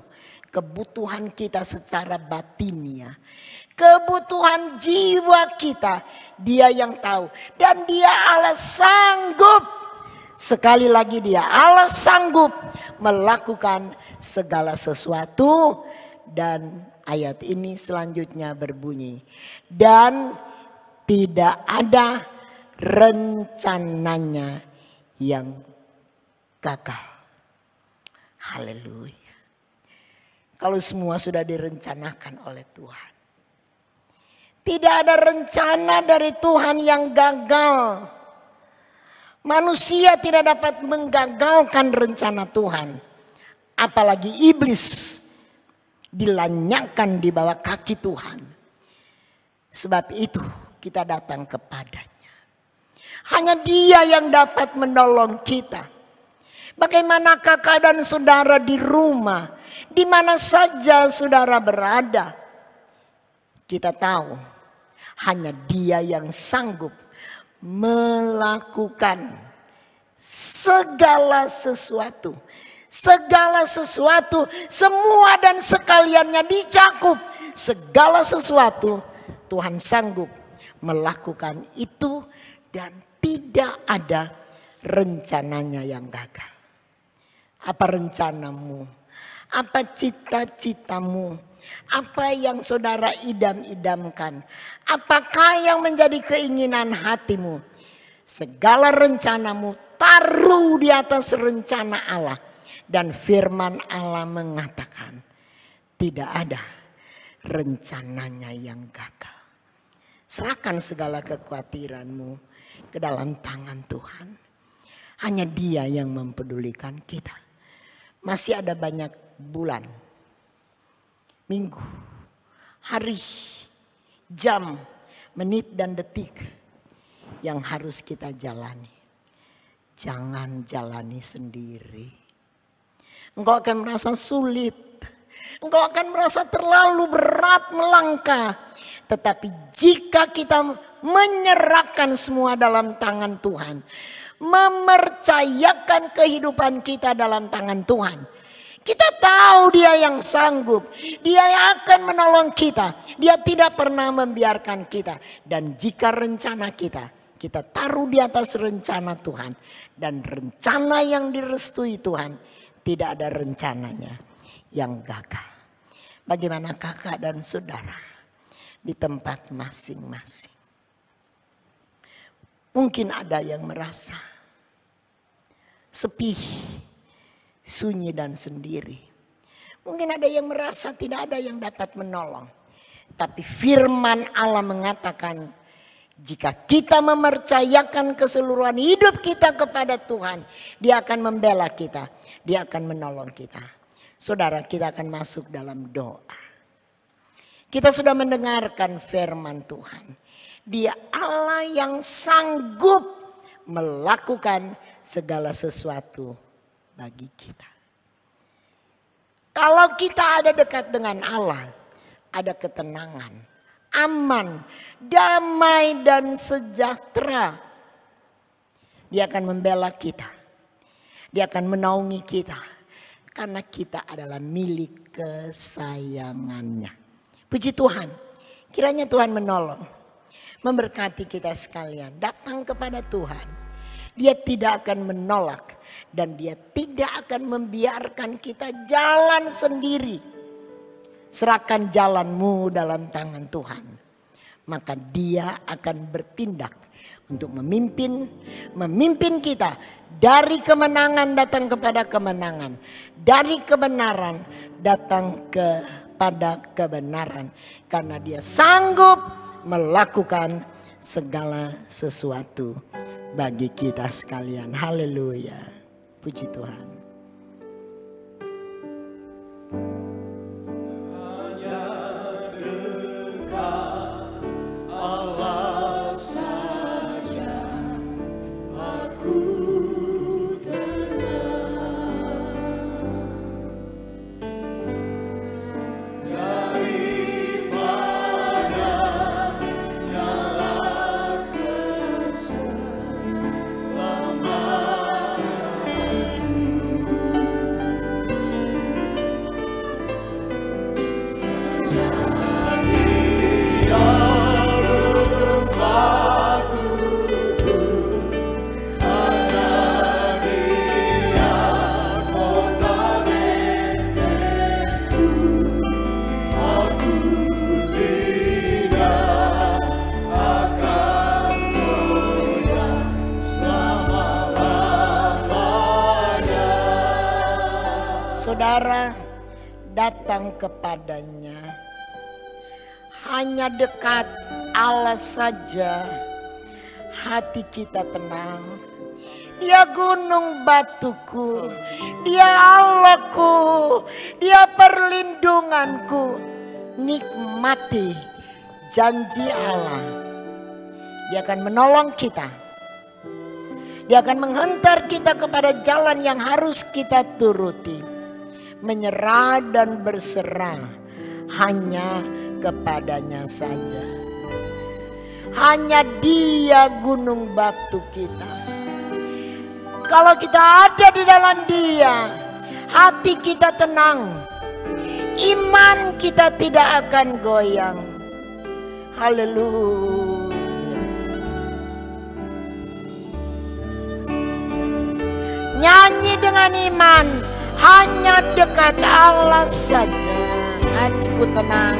kebutuhan kita secara batinia. Kebutuhan jiwa kita dia yang tahu. Dan dia Allah sanggup. Sekali lagi dia Allah sanggup melakukan segala sesuatu. Dan ayat ini selanjutnya berbunyi. Dan tidak ada rencananya yang gagal. Haleluya. Kalau semua sudah direncanakan oleh Tuhan. Tidak ada rencana dari Tuhan yang gagal. Manusia tidak dapat menggagalkan rencana Tuhan. Apalagi iblis dilanyakkan di bawah kaki Tuhan. Sebab itu kita datang kepadanya. Hanya dia yang dapat menolong kita. Bagaimanakah keadaan saudara di rumah? Di mana saja saudara berada, kita tahu hanya Dia yang sanggup melakukan segala sesuatu. Segala sesuatu, semua dan sekaliannya dicakup. Segala sesuatu Tuhan sanggup melakukan itu dan tidak ada rencananya yang gagal. Apa rencanamu? Apa cita-citamu? Apa yang saudara idam-idamkan? Apakah yang menjadi keinginan hatimu? Segala rencanamu taruh di atas rencana Allah. Dan firman Allah mengatakan tidak ada rencananya yang gagal. Serahkan segala kekhawatiranmu ke dalam tangan Tuhan. Hanya Dia yang mempedulikan kita. Masih ada banyak bulan, minggu, hari, jam, menit dan detik yang harus kita jalani. Jangan jalani sendiri. Engkau akan merasa sulit. Engkau akan merasa terlalu berat melangkah. Tetapi jika kita menyerahkan semua dalam tangan Tuhan, mempercayakan kehidupan kita dalam tangan Tuhan, kita tahu Dia yang sanggup. Dia yang akan menolong kita. Dia tidak pernah membiarkan kita. Dan jika rencana kita taruh di atas rencana Tuhan. Dan rencana yang direstui Tuhan, tidak ada rencananya yang gagal. Bagaimana kakak dan saudara di tempat masing-masing? Mungkin ada yang merasa sepi, sunyi dan sendiri. Mungkin ada yang merasa tidak ada yang dapat menolong. Tapi firman Allah mengatakan, jika kita mempercayakan keseluruhan hidup kita kepada Tuhan, Dia akan membela kita. Dia akan menolong kita. Saudara, kita akan masuk dalam doa. Kita sudah mendengarkan firman Tuhan. Dia Allah yang sanggup melakukan segala sesuatu bagi kita. Kalau kita ada dekat dengan Allah, ada ketenangan, aman, damai dan sejahtera. Dia akan membela kita. Dia akan menaungi kita. Karena kita adalah milik kesayangannya. Puji Tuhan. Kiranya Tuhan menolong. Memberkati kita sekalian. Datang kepada Tuhan. Dia tidak akan menolak. Dan Dia tidak akan membiarkan kita jalan sendiri. Serahkan jalanmu dalam tangan Tuhan. Maka Dia akan bertindak untuk memimpin kita dari kemenangan datang kepada kemenangan, dari kebenaran datang kepada kebenaran, karena Dia sanggup melakukan segala sesuatu bagi kita sekalian. Haleluya, puji Tuhan. Saudara datang kepadanya, hanya dekat Allah saja hati kita tenang. Dia gunung batuku, Dia Allahku, Dia perlindunganku. Nikmati janji Allah. Dia akan menolong kita. Dia akan menghantar kita kepada jalan yang harus kita turuti. menyerah dan berserah hanya kepadanya saja. Hanya Dia gunung batu kita. Kalau kita ada di dalam Dia, hati kita tenang, iman kita tidak akan goyang. Haleluya. Nyanyi dengan iman, hanya dekat Allah saja. Hatiku tenang.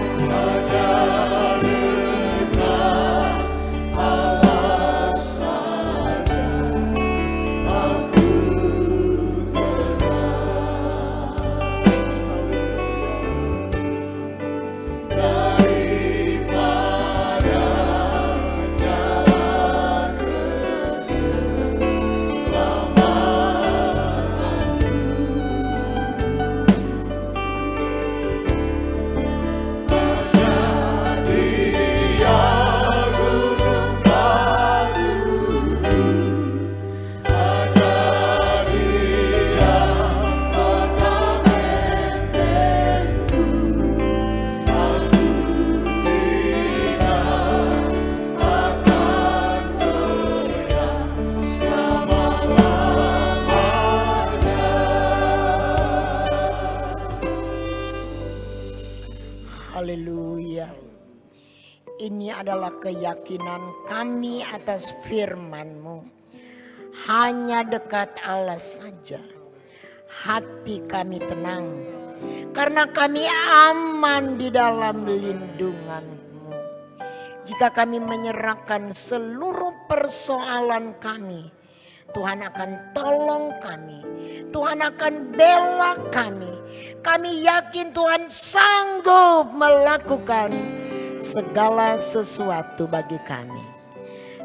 Haleluya. Ini adalah keyakinan kami atas firman-Mu. Hanya dekat Allah saja. Hati kami tenang. Karena kami aman di dalam lindungan-Mu. Jika kami menyerahkan seluruh persoalan kami, Tuhan akan tolong kami. Tuhan akan bela kami. Kami yakin Tuhan sanggup melakukan segala sesuatu bagi kami.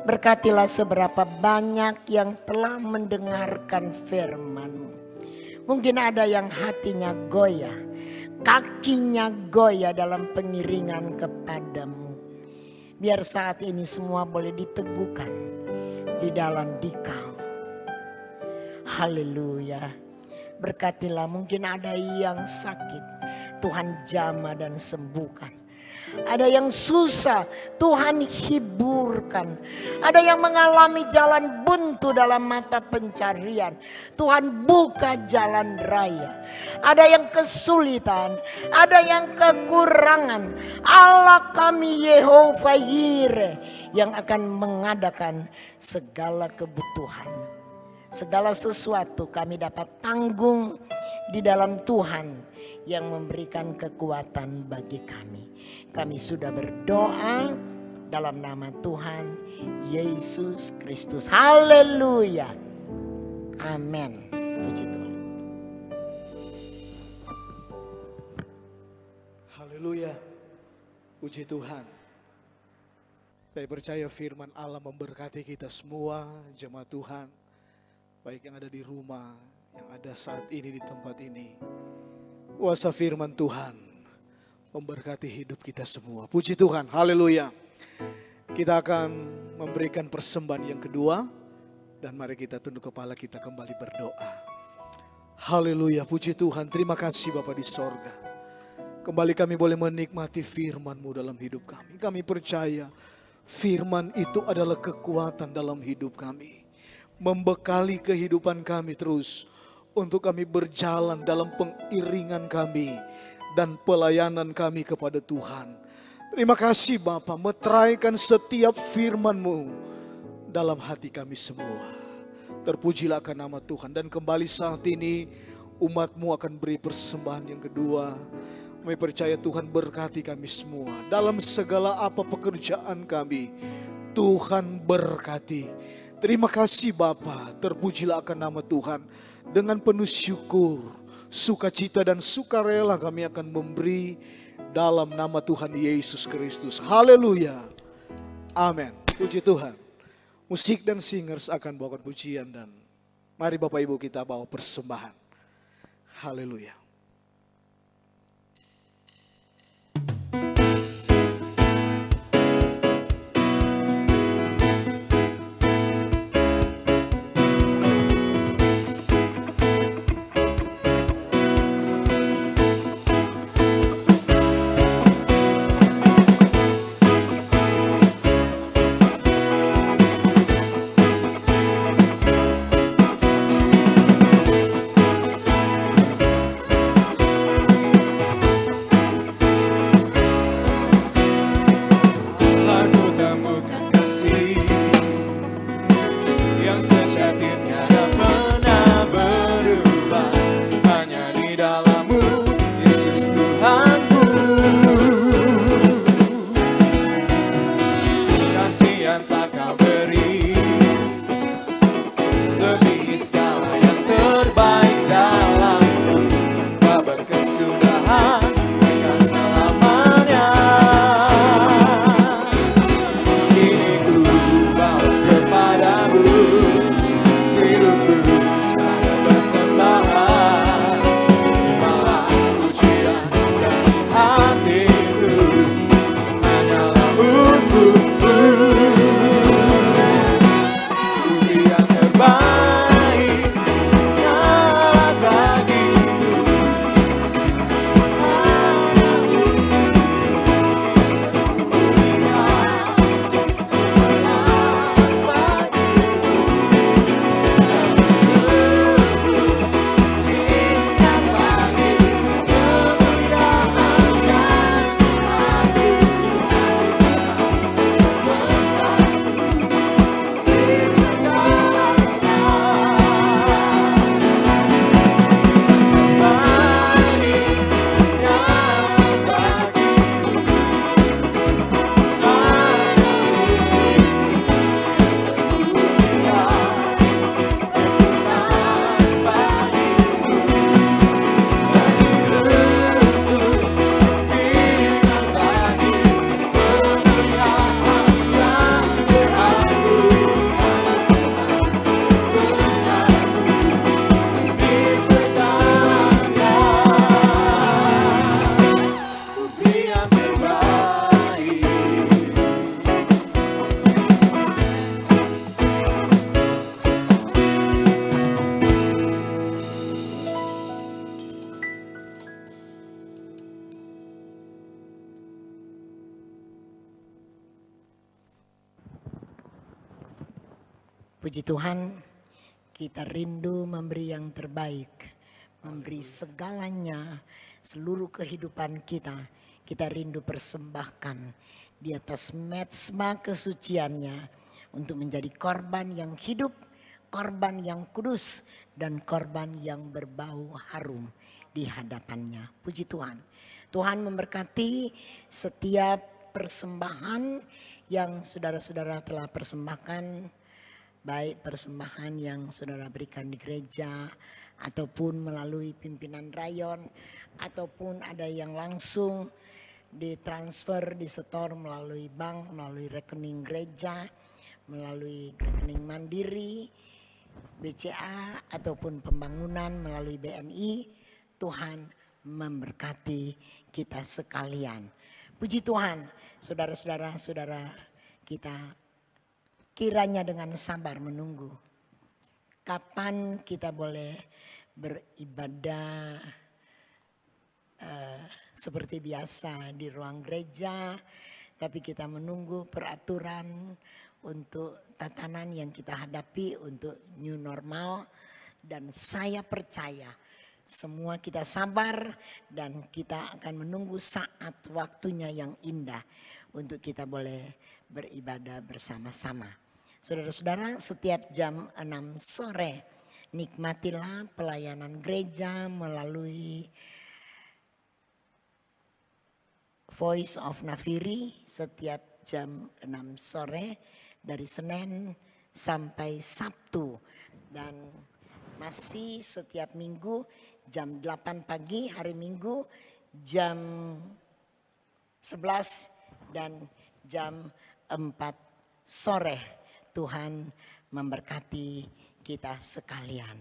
Berkatilah seberapa banyak yang telah mendengarkan firman-Mu. Mungkin ada yang hatinya goyah, kakinya goyah dalam pengiringan kepadamu. Biar saat ini semua boleh diteguhkan di dalam Dikau. Haleluya. Berkatilah, mungkin ada yang sakit, Tuhan jamah dan sembuhkan. Ada yang susah, Tuhan hiburkan. Ada yang mengalami jalan buntu dalam mata pencarian, Tuhan buka jalan raya. Ada yang kesulitan, ada yang kekurangan, Allah kami Yehova Yireh yang akan mengadakan segala kebutuhan. Segala sesuatu kami dapat tanggung di dalam Tuhan yang memberikan kekuatan bagi kami. Kami sudah berdoa dalam nama Tuhan Yesus Kristus. Haleluya. Amin. Puji Tuhan. Haleluya. Puji Tuhan. Saya percaya firman Allah memberkati kita semua, jemaat Tuhan. Baik yang ada di rumah, yang ada saat ini di tempat ini. Kuasa firman Tuhan memberkati hidup kita semua. Puji Tuhan, haleluya. Kita akan memberikan persembahan yang kedua. Dan mari kita tunduk kepala kita kembali berdoa. Haleluya, puji Tuhan. Terima kasih Bapa di sorga. Kembali kami boleh menikmati firman-Mu dalam hidup kami. Kami percaya firman itu adalah kekuatan dalam hidup kami. Membekali kehidupan kami terus untuk kami berjalan dalam pengiringan kami dan pelayanan kami kepada Tuhan. Terima kasih Bapa, meteraikan setiap firman-Mu dalam hati kami semua. Terpujilah akan nama Tuhan. Dan kembali saat ini umat-Mu akan beri persembahan yang kedua. Kami percaya Tuhan berkati kami semua dalam segala apa pekerjaan kami. Tuhan berkati. Terima kasih Bapa, terpujilah akan nama Tuhan. Dengan penuh syukur, sukacita dan sukarela kami akan memberi dalam nama Tuhan Yesus Kristus. Haleluya. Amin. Puji Tuhan. Musik dan singers akan bawakan pujian dan mari Bapak Ibu kita bawa persembahan. Haleluya. Puji Tuhan, kita rindu memberi yang terbaik, memberi segalanya, seluruh kehidupan kita. Kita rindu persembahkan di atas mezbah kesuciannya untuk menjadi korban yang hidup, korban yang kudus, dan korban yang berbau harum di hadapannya. Puji Tuhan. Tuhan memberkati setiap persembahan yang saudara-saudara telah persembahkan, baik persembahan yang saudara berikan di gereja ataupun melalui pimpinan rayon, ataupun ada yang langsung ditransfer, disetor melalui bank, melalui rekening gereja, melalui rekening mandiri, BCA ataupun pembangunan melalui BNI. Tuhan memberkati kita sekalian. Puji Tuhan, saudara-saudara, saudara kita kiranya dengan sabar menunggu kapan kita boleh beribadah seperti biasa di ruang gereja, tapi kita menunggu peraturan untuk tatanan yang kita hadapi untuk new normal. Dan saya percaya semua kita sabar dan kita akan menunggu saat waktunya yang indah untuk kita boleh beribadah bersama-sama. Saudara-saudara, setiap jam 6 sore nikmatilah pelayanan gereja melalui Voice of Nafiri setiap jam 6 sore dari Senin sampai Sabtu. Dan masih setiap minggu jam 8 pagi hari Minggu, jam 11 dan jam 4 sore. Tuhan memberkati kita sekalian.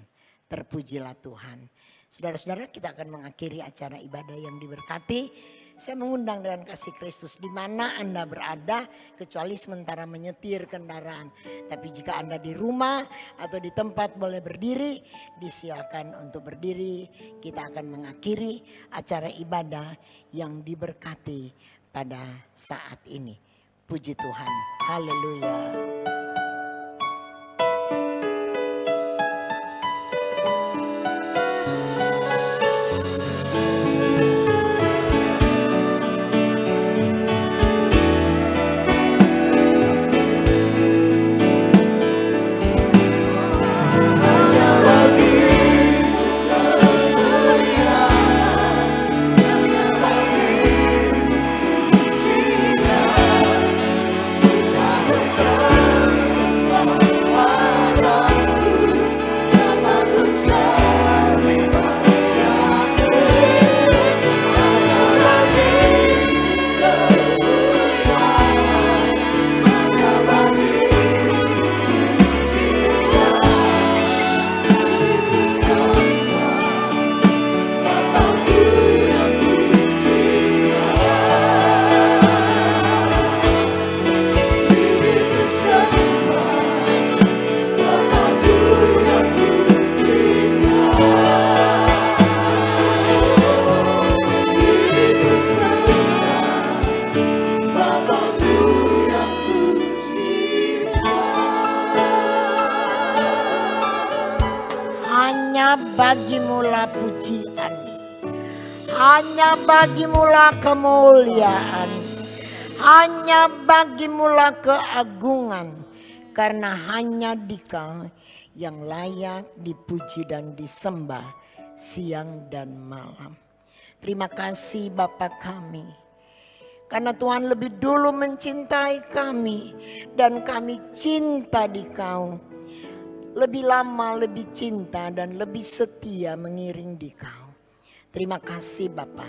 Terpujilah Tuhan. Saudara-saudara, kita akan mengakhiri acara ibadah yang diberkati. Saya mengundang dengan kasih Kristus di mana Anda berada, kecuali sementara menyetir kendaraan. Tapi jika Anda di rumah atau di tempat boleh berdiri, disilakan untuk berdiri. Kita akan mengakhiri acara ibadah yang diberkati pada saat ini. Puji Tuhan. Haleluya. Bagimulah pujian, hanya bagimulah kemuliaan, hanya bagimulah keagungan, karena hanya Dikau yang layak dipuji dan disembah siang dan malam. Terima kasih Bapa kami, karena Tuhan lebih dulu mencintai kami dan kami cinta Dikau. Lebih lama, lebih cinta dan lebih setia mengiring Dikau. Terima kasih Bapa,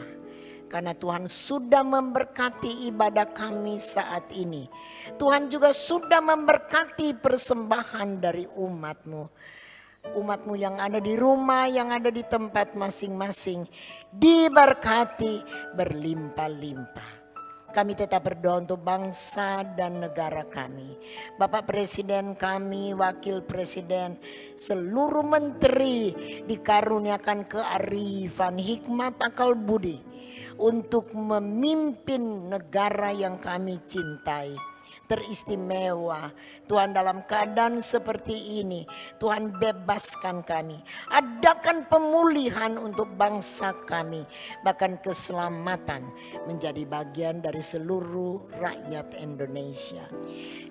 karena Tuhan sudah memberkati ibadah kami saat ini. Tuhan juga sudah memberkati persembahan dari umat-Mu. Umat-Mu yang ada di rumah, yang ada di tempat masing-masing, diberkati berlimpah-limpah. Kami tetap berdoa untuk bangsa dan negara kami. Bapak Presiden kami, Wakil Presiden, seluruh menteri dikaruniakan kearifan, hikmat, akal budi untuk memimpin negara yang kami cintai. teristimewa. Tuhan, dalam keadaan seperti ini, Tuhan bebaskan kami. Adakan pemulihan untuk bangsa kami. Bahkan keselamatan menjadi bagian dari seluruh rakyat Indonesia.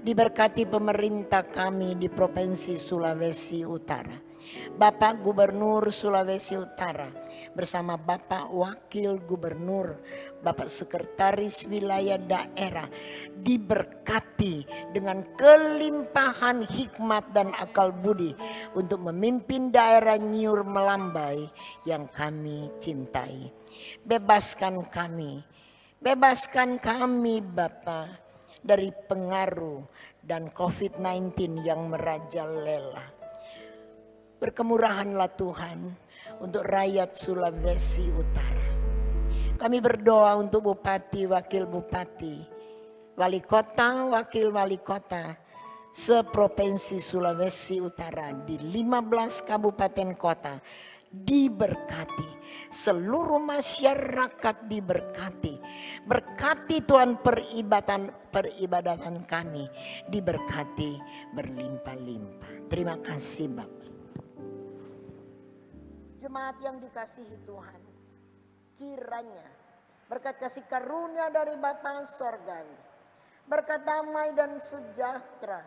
Diberkati pemerintah kami di Provinsi Sulawesi Utara. Bapak Gubernur Sulawesi Utara bersama Bapak Wakil Gubernur, Bapak Sekretaris Wilayah Daerah diberkati dengan kelimpahan hikmat dan akal budi untuk memimpin daerah Nyiur Melambai yang kami cintai. Bebaskan kami Bapa dari pengaruh dan COVID-19 yang merajalela. Berkemurahanlah Tuhan untuk rakyat Sulawesi Utara. Kami berdoa untuk bupati, wakil bupati, wali kota, wakil wali kota seprovinsi Sulawesi Utara di 15 kabupaten kota diberkati. Seluruh masyarakat diberkati. Berkati Tuhan peribadatan kami diberkati berlimpah-limpah. Terima kasih Bapak. Jemaat yang dikasihi Tuhan, kiranya berkat kasih karunia dari Bapa Sorgawi, berkat damai dan sejahtera,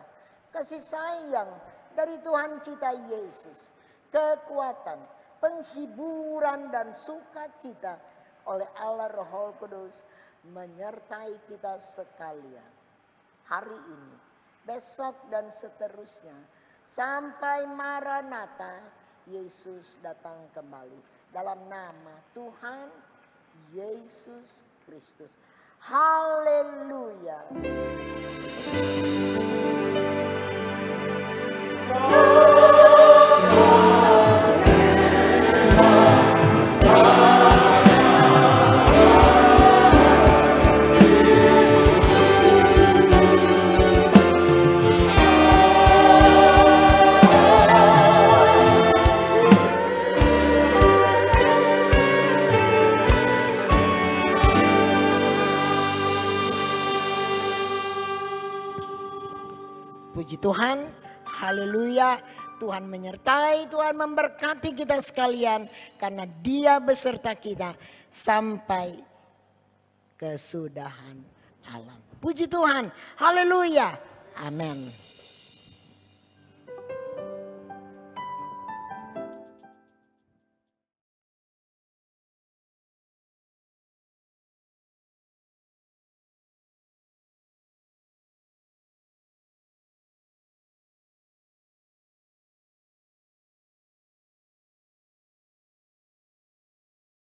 kasih sayang dari Tuhan kita Yesus, kekuatan, penghiburan dan sukacita oleh Allah Roh Kudus menyertai kita sekalian. Hari ini, besok dan seterusnya sampai Maranatha Yesus datang kembali. Dalam nama Tuhan Yesus Kristus. Haleluya. Puji Tuhan, haleluya. Tuhan menyertai, Tuhan memberkati kita sekalian. Karena Dia beserta kita sampai kesudahan alam. Puji Tuhan, haleluya, amin.